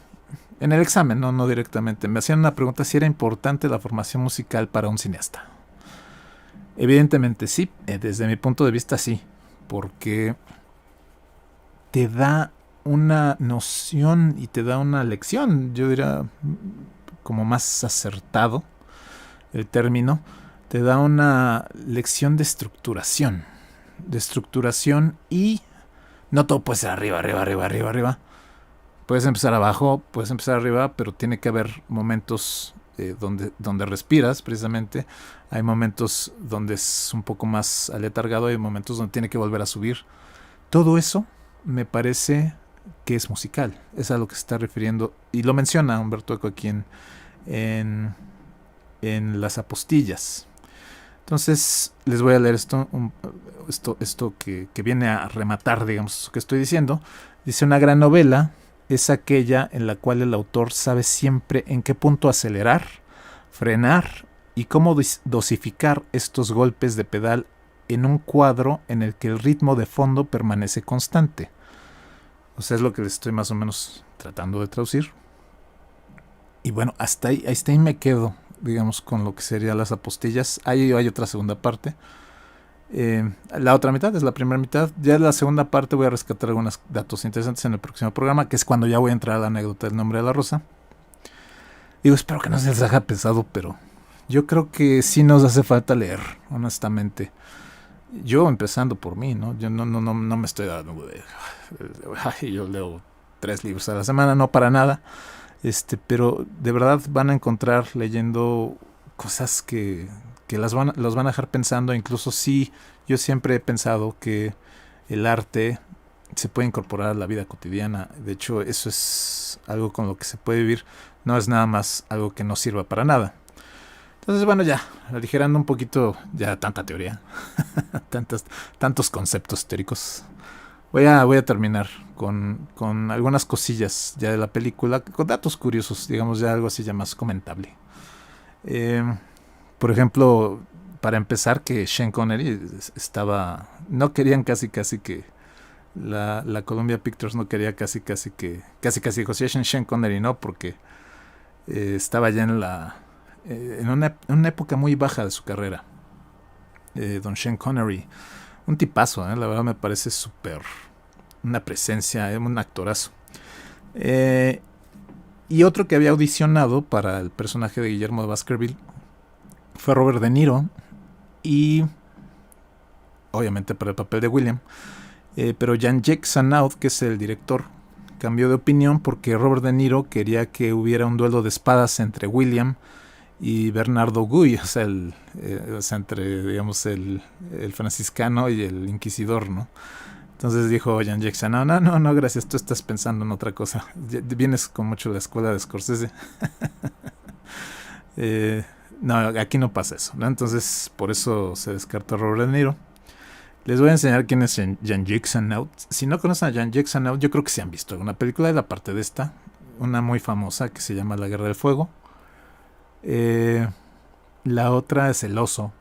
En el examen, no directamente. Me hacían una pregunta si era importante la formación musical para un cineasta. Evidentemente sí, desde mi punto de vista sí, porque te da una noción y te da una lección, yo diría como más acertado el término, te da una lección de estructuración y no todo puede ser arriba, arriba, arriba, arriba, arriba. Puedes empezar abajo, puedes empezar arriba, pero tiene que haber momentos donde respiras, precisamente. Hay momentos donde es un poco más aletargado, hay momentos donde tiene que volver a subir. Todo eso me parece que es musical, es a lo que se está refiriendo, y lo menciona Humberto Eco aquí en, en Las Apostillas. Entonces les voy a leer esto que viene a rematar, digamos, lo que estoy diciendo. Dice: una gran novela es aquella en la cual el autor sabe siempre en qué punto acelerar, frenar y cómo dosificar estos golpes de pedal en un cuadro en el que el ritmo de fondo permanece constante. O sea, es lo que les estoy más o menos tratando de traducir. Y bueno, hasta ahí me quedo, digamos, con lo que serían Las Apostillas. Ahí hay otra segunda parte. La otra mitad es la primera mitad. Ya en la segunda parte voy a rescatar algunos datos interesantes en el próximo programa, que es cuando ya voy a entrar a la anécdota del nombre de la rosa. Digo, espero que no se les haga pesado, pero yo creo que sí nos hace falta leer, honestamente. Yo empezando por mí, ¿no? Yo no me estoy dando yo leo 3 libros a la semana, no para nada. Pero de verdad van a encontrar leyendo cosas que los van a dejar pensando. Incluso sí, yo siempre he pensado que el arte se puede incorporar a la vida cotidiana. De hecho, eso es algo con lo que se puede vivir. No es nada más algo que no sirva para nada. Entonces, bueno, ya, aligerando un poquito ya tanta teoría, tantos conceptos teóricos. Voy a terminar con algunas cosillas ya de la película, con datos curiosos, digamos, ya algo así ya más comentable. Por ejemplo, para empezar, que Sean Connery no querían casi que la Columbia Pictures no quería casi dijo, sí, Sean Connery no, porque estaba ya en una época muy baja de su carrera. Don Sean Connery, un tipazo, la verdad me parece súper una presencia, un actorazo. Y otro que había audicionado para el personaje de Guillermo de Baskerville fue Robert De Niro, y obviamente para el papel de William. Pero Jean-Jacques Sanaud, que es el director, cambió de opinión porque Robert De Niro quería que hubiera un duelo de espadas entre William y Bernardo Guy, o sea, entre, digamos, el franciscano y el inquisidor, ¿no? Entonces dijo Jean-Jacques Sanaud, no, gracias, tú estás pensando en otra cosa. Vienes con mucho la escuela de Scorsese. No, aquí no pasa eso, ¿no? Entonces, por eso se descartó Robert De Niro. Les voy a enseñar quién es Jean-Jacques Sanaud. Si no conocen a Jean-Jacques Sanaud, yo creo que se han visto alguna película de la parte de esta, una muy famosa que se llama La Guerra del Fuego. La otra es El Oso.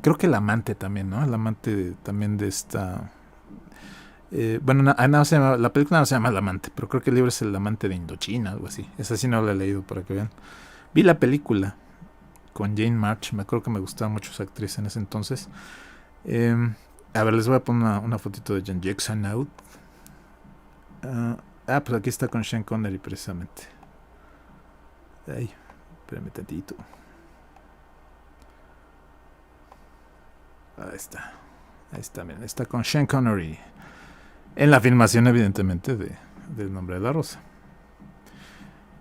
Creo que El Amante también, ¿no? El Amante también de esta... bueno, la película no se llama El Amante, pero creo que el libro es El Amante de Indochina, algo así. Esa sí no la he leído, para que vean. Vi la película con Jane March, me acuerdo que me gustaba mucho esa actriz en ese entonces. A ver, les voy a poner una fotito de Jean-Jacques Sanaud. Pues aquí está con Sean Connery precisamente. Ay, espérame tantito. Ahí está, miren, está con Sean Connery en la filmación, evidentemente, del Nombre de la Rosa.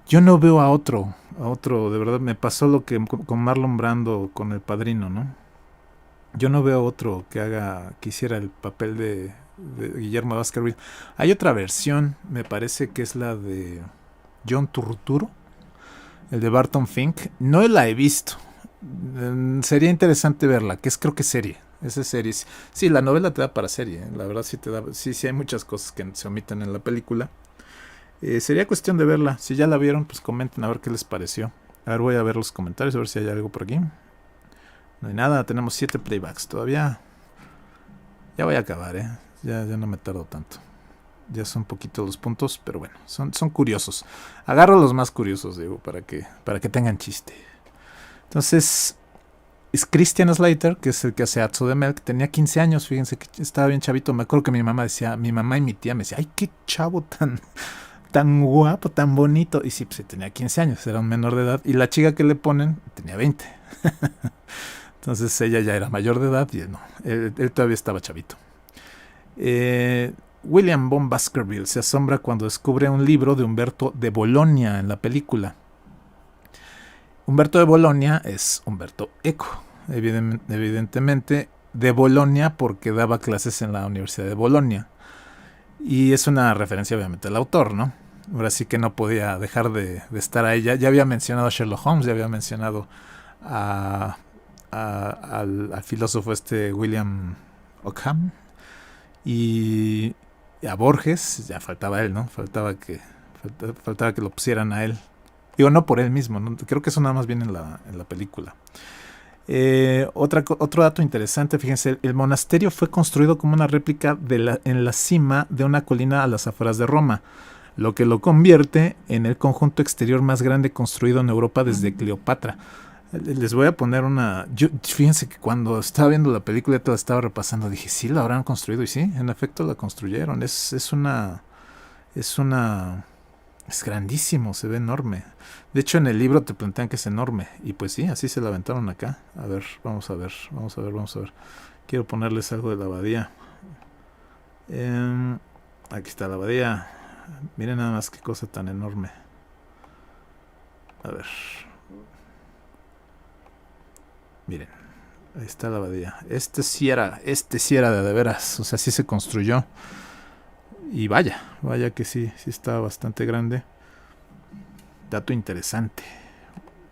Yo no veo a otro, de verdad, me pasó lo que con Marlon Brando con El Padrino, ¿no? Yo no veo otro que hiciera el papel de Guillermo Baskerville. Hay otra versión, me parece que es la de John Turturro, el de Barton Fink. No la he visto. Sería interesante verla, que creo que es serie. Esa es serie. Sí, la novela te da para serie. La verdad sí te da. Sí, hay muchas cosas que se omiten en la película. Sería cuestión de verla. Si ya la vieron, pues comenten a ver qué les pareció. A ver, voy a ver los comentarios, a ver si hay algo por aquí. No hay nada, tenemos 7 playbacks todavía. Ya voy a acabar, ya no me tardo tanto. Ya son poquitos los puntos, pero bueno, son curiosos. Agarro los más curiosos, digo, para que tengan chiste. Entonces, es Christian Slater, que es el que hace Atzo de Melk, tenía 15 años, fíjense que estaba bien chavito. Me acuerdo que mi mamá y mi tía me decía, ay, qué chavo tan guapo, tan bonito. Y sí, pues tenía 15 años, era un menor de edad. Y la chica que le ponen tenía 20. Entonces ella ya era mayor de edad y él no, él todavía estaba chavito. William von Baskerville se asombra cuando descubre un libro de Humberto de Bolonia en la película. Humberto de Bolonia es Humberto Eco, evidentemente de Bolonia porque daba clases en la Universidad de Bolonia. Y es una referencia obviamente al autor, ¿no? Ahora sí que no podía dejar de estar ahí. Ya había mencionado a Sherlock Holmes, ya había mencionado al filósofo William Ockham y a Borges, ya faltaba él, ¿no? Faltaba que lo pusieran a él. Digo, no por él mismo, ¿no? Creo que eso nada más viene en la película. Otro dato interesante, fíjense, el monasterio fue construido como una réplica en la cima de una colina a las afueras de Roma, lo que lo convierte en el conjunto exterior más grande construido en Europa desde Cleopatra. Les voy a poner fíjense que cuando estaba viendo la película, la estaba repasando, dije, sí, la habrán construido, y sí, en efecto la construyeron. Es grandísimo, se ve enorme. De hecho, en el libro te plantean que es enorme. Y pues sí, así se la aventaron acá. A ver, vamos a ver. Quiero ponerles algo de la abadía. Aquí está la abadía. Miren nada más qué cosa tan enorme. A ver. Miren. Ahí está la abadía. Este sí era de veras. O sea, sí se construyó. Y vaya que sí está bastante grande. Dato interesante.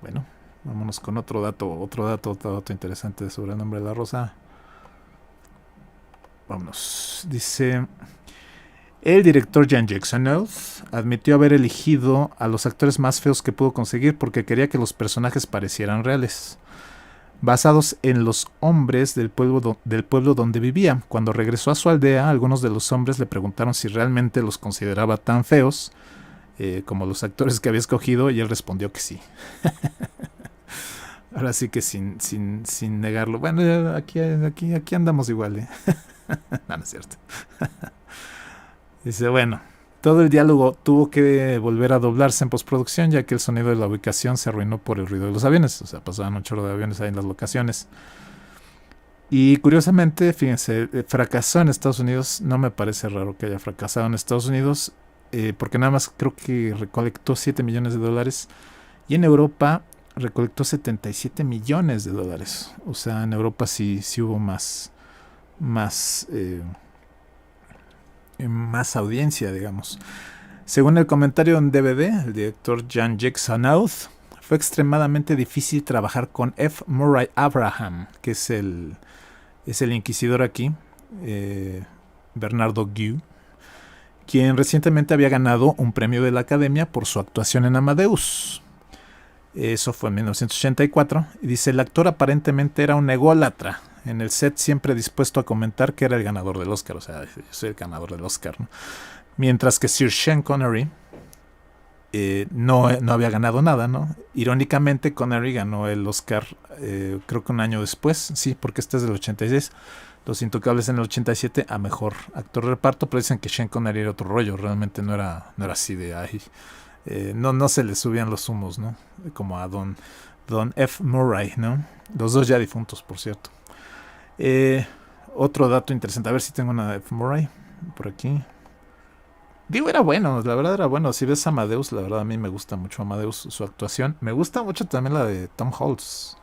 Bueno, vámonos con otro dato interesante sobre el nombre de la rosa. Vámonos. Dice, el director Jean-Jacques Annaud admitió haber elegido a los actores más feos que pudo conseguir porque quería que los personajes parecieran reales, basados en los hombres del pueblo donde vivía. Cuando regresó a su aldea, algunos de los hombres le preguntaron si realmente los consideraba tan feos como los actores que había escogido, y él respondió que sí. Ahora sí que sin negarlo. Bueno, aquí andamos igual, no es cierto. Dice, bueno, todo el diálogo tuvo que volver a doblarse en postproducción, ya que el sonido de la ubicación se arruinó por el ruido de los aviones. O sea, pasaban un chorro de aviones ahí en las locaciones. Y curiosamente, fíjense, fracasó en Estados Unidos. No me parece raro que haya fracasado en Estados Unidos, porque nada más creo que recolectó $7 millones. Y en Europa recolectó $77 millones. O sea, en Europa sí hubo más audiencia, digamos. Según el comentario en DVD, el director Jean-Jacques Annaud, fue extremadamente difícil trabajar con F. Murray Abraham, que es el inquisidor aquí, Bernardo Guy, quien recientemente había ganado un premio de la Academia por su actuación en Amadeus. Eso fue en 1984. Y dice, el actor aparentemente era un ególatra en el set, siempre dispuesto a comentar que era el ganador del Oscar. O sea, yo soy el ganador del Oscar, ¿no? Mientras que Sir Sean Connery no había ganado nada, ¿no? Irónicamente, Connery ganó el Oscar creo que un año después. Sí, porque este es del 86. Los Intocables en el 87 a mejor actor de reparto, pero dicen que Sean Connery era otro rollo. Realmente no era así de ahí. No se le subían los humos, ¿no? Como a Don F. Murray, ¿no? Los dos ya difuntos, por cierto. Otro dato interesante. A ver si tengo una de F. Murray por aquí. Digo, era bueno, la verdad era bueno. Si ves Amadeus, la verdad a mí me gusta mucho Amadeus, su actuación. Me gusta mucho también la de Tom Holtz,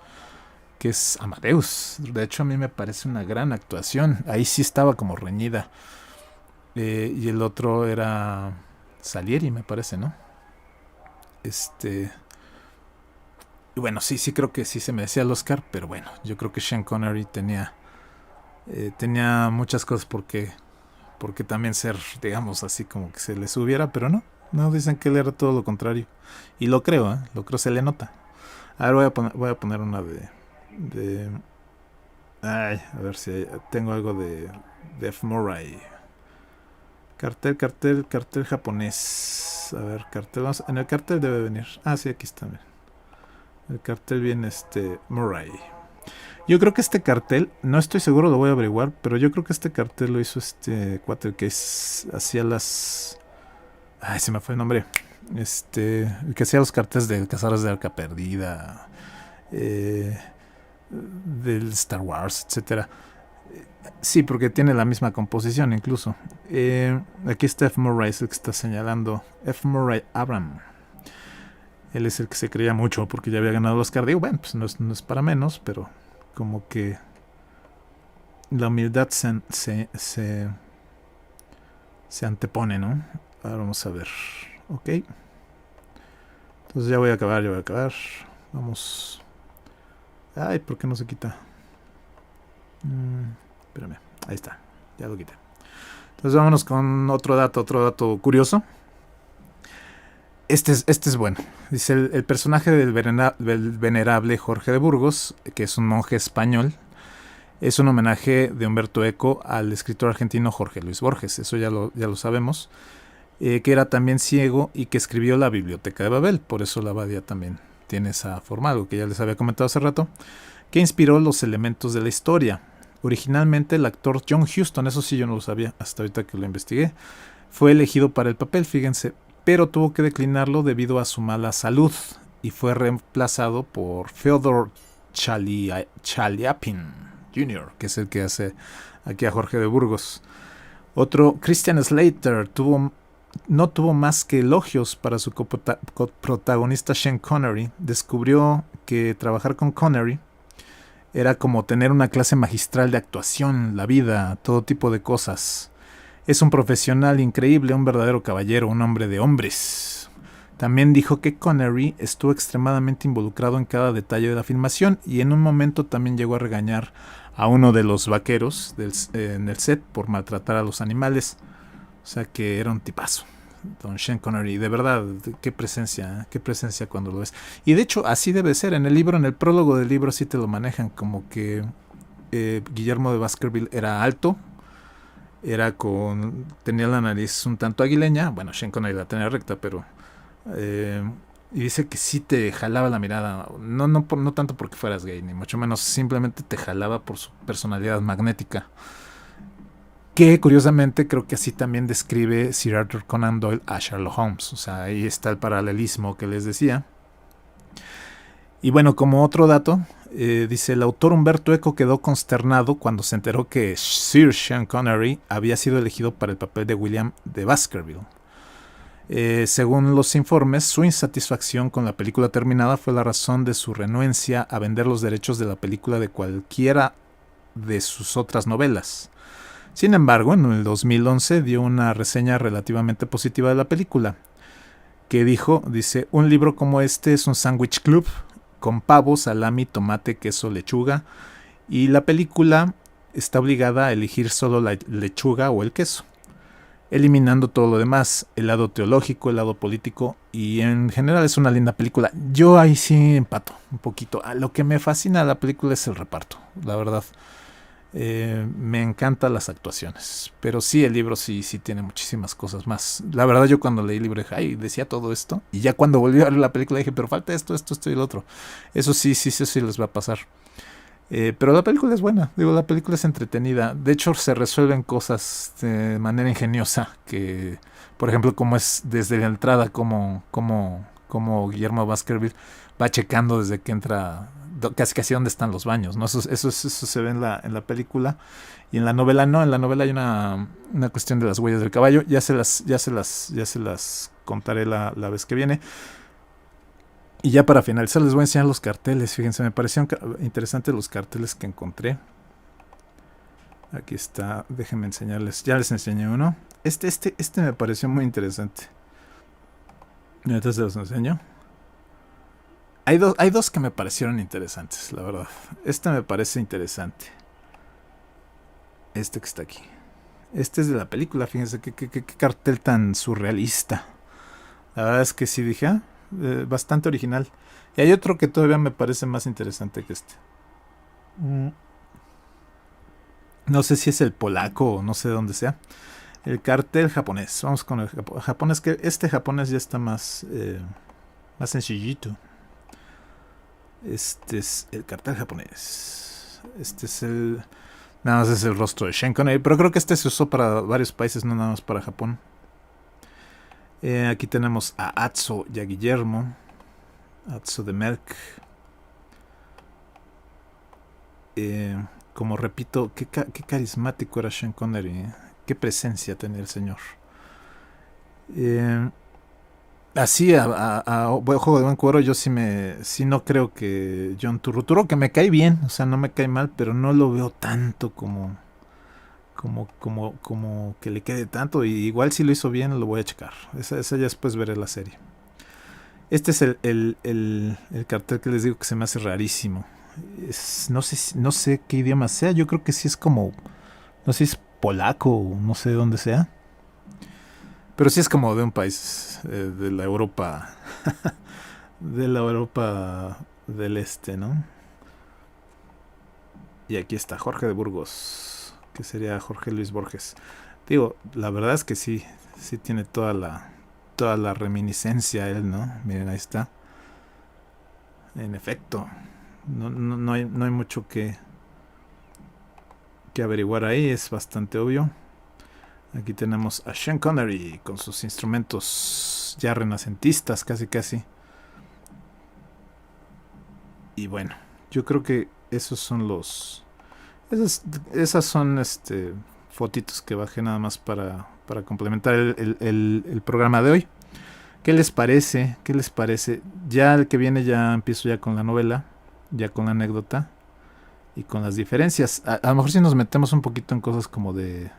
que es Amadeus. De hecho, a mí me parece una gran actuación. Ahí sí estaba como reñida. Y el otro era Salieri, me parece, ¿no? Y bueno, sí creo que sí se merecía el Oscar, pero bueno, yo creo que Sean Connery tenía muchas cosas porque también ser, digamos, así como que se le subiera, pero no, dicen que él era todo lo contrario. Y lo creo, se le nota. A ver, voy a poner una de a ver si tengo algo de F. Murray. Cartel japonés. A ver, cartel. En el cartel debe venir. Ah, sí, aquí está. Bien. El cartel viene Murray. Yo creo que este cartel, no estoy seguro, lo voy a averiguar, pero yo creo que este cartel lo hizo cuate que hacía las... Ay, se me fue el nombre. El que hacía los carteles de Cazadores de Arca Perdida, del Star Wars, etcétera. Sí, porque tiene la misma composición incluso. Aquí está F. Murray, es el que está señalando. F. Murray Abram. Él es el que se creía mucho porque ya había ganado el Oscar. Digo, bueno, pues no es para menos, pero como que la humildad se antepone, ¿no? Ahora vamos a ver. Ok. Entonces ya voy a acabar. Vamos. Ay, ¿por qué no se quita? Espérame. Ahí está. Ya lo quité. Entonces vámonos con otro dato curioso. Este es bueno. Dice el personaje del venerable Jorge de Burgos, que es un monje español, es un homenaje de Humberto Eco al escritor argentino Jorge Luis Borges. Eso ya lo sabemos. Que era también ciego y que escribió la Biblioteca de Babel. Por eso la abadía también tiene esa forma, algo que ya les había comentado hace rato, que inspiró los elementos de la historia. Originalmente el actor John Huston, eso sí yo no lo sabía hasta ahorita que lo investigué, fue elegido para el papel, fíjense, pero tuvo que declinarlo debido a su mala salud y fue reemplazado por Fyodor Chaliapin Jr., que es el que hace aquí a Jorge de Burgos. Otro, Christian Slater, no tuvo más que elogios para su coprotagonista Sean Connery. Descubrió que trabajar con Connery era como tener una clase magistral de actuación, la vida, todo tipo de cosas. Es un profesional increíble, un verdadero caballero, un hombre de hombres. También dijo que Connery estuvo extremadamente involucrado en cada detalle de la filmación y en un momento también llegó a regañar a uno de los vaqueros en el set por maltratar a los animales. O sea que era un tipazo, don Sean Connery. De verdad, qué presencia cuando lo ves. Y de hecho, así debe ser. En el prólogo del libro sí te lo manejan como que Guillermo de Baskerville era alto, tenía la nariz un tanto aguileña. Bueno, Sean Connery la tenía recta, pero y dice que sí te jalaba la mirada. No tanto porque fueras gay, ni mucho menos, simplemente te jalaba por su personalidad magnética. Que curiosamente creo que así también describe Sir Arthur Conan Doyle a Sherlock Holmes. O sea, ahí está el paralelismo que les decía. Y bueno, como otro dato, dice el autor Humberto Eco quedó consternado cuando se enteró que Sir Sean Connery había sido elegido para el papel de William de Baskerville. Según los informes, su insatisfacción con la película terminada fue la razón de su renuencia a vender los derechos de la película de cualquiera de sus otras novelas. Sin embargo, en el 2011 dio una reseña relativamente positiva de la película, que dice, un libro como este es un sándwich club con pavo, salami, tomate, queso, lechuga, y la película está obligada a elegir solo la lechuga o el queso, eliminando todo lo demás, el lado teológico, el lado político, y en general es una linda película. Yo ahí sí empato un poquito. Lo que me fascina de la película es el reparto, la verdad. Me encantan las actuaciones, pero sí, el libro sí tiene muchísimas cosas más. La verdad, yo cuando leí el libro dije, ay, decía todo esto, y ya cuando volví a ver la película dije, pero falta esto y el otro. Eso sí les va a pasar. Pero la película es buena, la película es entretenida. De hecho, se resuelven cosas de manera ingeniosa, que, por ejemplo, como es desde la entrada, como Guillermo Baskerville va checando desde que entra casi dónde están los baños, ¿no? Eso se ve en la película, y en la novela no. En la novela hay una cuestión de las huellas del caballo. Ya se las contaré la vez que viene. Y ya para finalizar les voy a enseñar los carteles. Fíjense, me parecieron interesantes los carteles que encontré. Aquí está, déjenme enseñarles. Ya les enseñé uno. Este me pareció muy interesante. Entonces se los enseño. Hay dos que me parecieron interesantes, la verdad. Este me parece interesante. Este que está aquí. Este es de la película, fíjense qué cartel tan surrealista. La verdad es que sí dije, bastante original. Y hay otro que todavía me parece más interesante que este. No sé si es el polaco o no sé de dónde sea. El cartel japonés. Vamos con el japonés, que este japonés ya está más sencillito. Este es el cartel japonés. Este es el... Nada más es el rostro de Sean Connery, pero creo que este se usó para varios países, no nada más para Japón. Aquí tenemos a Atzo y a Guillermo. Atzo de Merck. Como repito, qué carismático era Sean Connery. Qué presencia tenía el señor. Así, a juego de buen cuero, yo sí no creo que John Turturro, que me cae bien, o sea, no me cae mal, pero no lo veo tanto como que le quede tanto. Y igual si lo hizo bien, lo voy a checar. Esa ya después veré la serie. Este es el cartel que les digo que se me hace rarísimo. No sé qué idioma sea. Yo creo que sí es como, no sé si es polaco o no sé de dónde sea. Pero sí es como de un país de la Europa, de la Europa del Este, ¿no? Y aquí está Jorge de Burgos, que sería Jorge Luis Borges. Digo, la verdad es que sí tiene toda la reminiscencia él, ¿no? Miren, ahí está. En efecto, no hay mucho que averiguar ahí, es bastante obvio. Aquí tenemos a Sean Connery con sus instrumentos ya renacentistas, casi. Y bueno, yo creo que esos son esas son fotitos que bajé nada más para complementar el programa de hoy. ¿Qué les parece? Ya el que viene ya empiezo ya con la novela, ya con la anécdota y con las diferencias. A lo mejor si nos metemos un poquito en cosas como de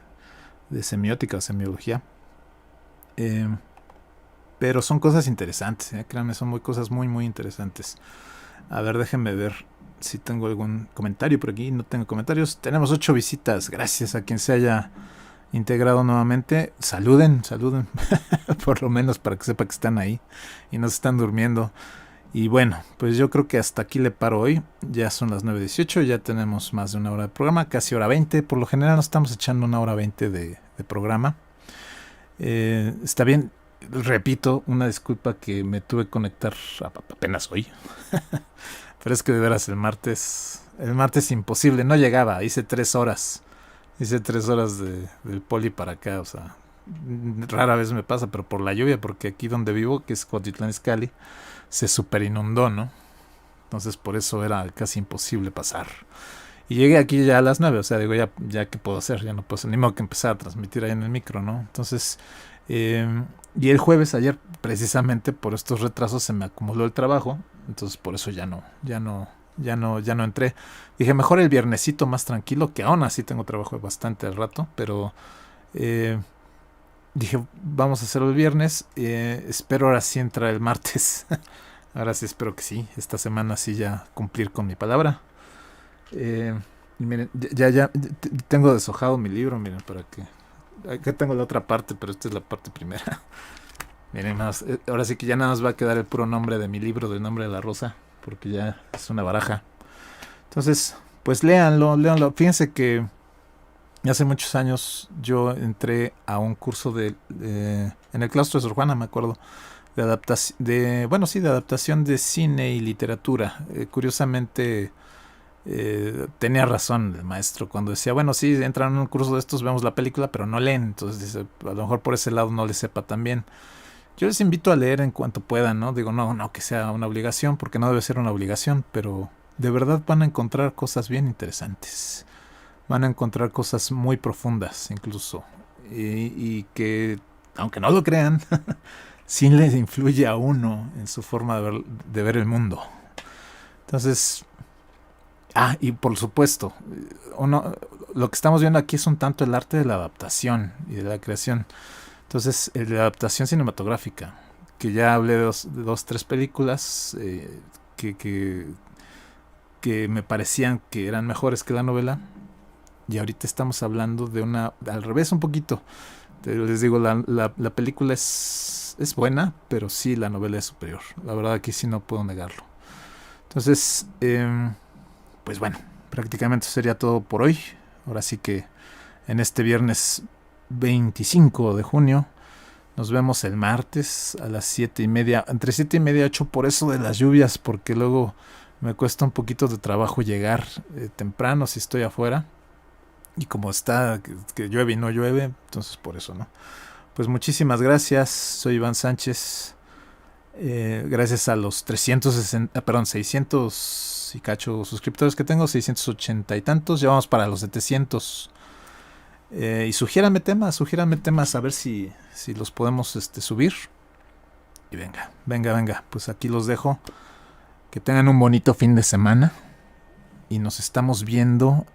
semiótica o semiología. Pero son cosas interesantes, créanme, son cosas muy interesantes. A ver, déjenme ver si tengo algún comentario por aquí. No tengo comentarios. Tenemos 8 visitas. Gracias a quien se haya integrado nuevamente. Saluden por lo menos para que sepa que están ahí y no se están durmiendo. Y bueno, pues yo creo que hasta aquí le paro hoy. Ya son las 9:18, ya tenemos más de una hora de programa, casi hora 20. Por lo general nos estamos echando una hora 20 de programa. Está bien, repito, una disculpa que me tuve que conectar apenas hoy. Pero es que de veras el martes imposible, no llegaba, hice 3 horas. Hice 3 horas del poli para acá, o sea, rara vez me pasa, pero por la lluvia, porque aquí donde vivo, que es Cuautitlán Izcalli, se super inundó, ¿no? Entonces por eso era casi imposible pasar. Y llegué aquí ya a las 9, o sea, digo, ya qué puedo hacer, ya no puedo hacer, ni modo que empezar a transmitir ahí en el micro, ¿no? Entonces, y el jueves, ayer, precisamente por estos retrasos se me acumuló el trabajo, entonces por eso ya no entré. Dije, mejor el viernesito más tranquilo, que aún así tengo trabajo bastante al rato, pero dije, vamos a hacerlo el viernes. Espero ahora sí entrar el martes. Ahora sí espero que sí. Esta semana sí ya cumplir con mi palabra. Miren, ya tengo deshojado mi libro, miren, para que... Acá tengo la otra parte, pero esta es la parte primera. Miren, ahora sí que ya nada más va a quedar el puro nombre de mi libro, del nombre de la rosa, porque ya es una baraja. Entonces, pues léanlo. Fíjense que hace muchos años yo entré a un curso en el claustro de Sor Juana, me acuerdo, de adaptación de cine y literatura. Curiosamente, tenía razón el maestro cuando decía, bueno, sí, entran en un curso de estos, vemos la película, pero no leen. Entonces dice, a lo mejor por ese lado no les sepa tan bien. Yo les invito a leer en cuanto puedan, ¿no? Digo, no que sea una obligación, porque no debe ser una obligación, pero de verdad van a encontrar cosas bien interesantes. Van a encontrar cosas muy profundas, incluso. Y que, aunque no lo crean, sí les influye a uno en su forma de ver el mundo. Entonces, y por supuesto, lo que estamos viendo aquí es un tanto el arte de la adaptación y de la creación. Entonces, la adaptación cinematográfica, que ya hablé de dos, 3 películas que me parecían que eran mejores que la novela. Y ahorita estamos hablando de una, al revés un poquito. Les digo, la película es buena, pero sí la novela es superior. La verdad aquí sí no puedo negarlo. Entonces, pues bueno, prácticamente sería todo por hoy. Ahora sí que en este viernes 25 de junio. Nos vemos el martes a las 7:30, entre 7:30 y 8, por eso de las lluvias, porque luego me cuesta un poquito de trabajo llegar temprano si estoy afuera. Y como está, que llueve y no llueve, entonces por eso, ¿no? Pues muchísimas gracias, soy Iván Sánchez. Gracias a los 600 y cacho suscriptores que tengo, 680 y tantos, ya vamos para los 700. Y sugiéranme temas, a ver si los podemos subir. Y venga, pues aquí los dejo. Que tengan un bonito fin de semana. Y nos estamos viendo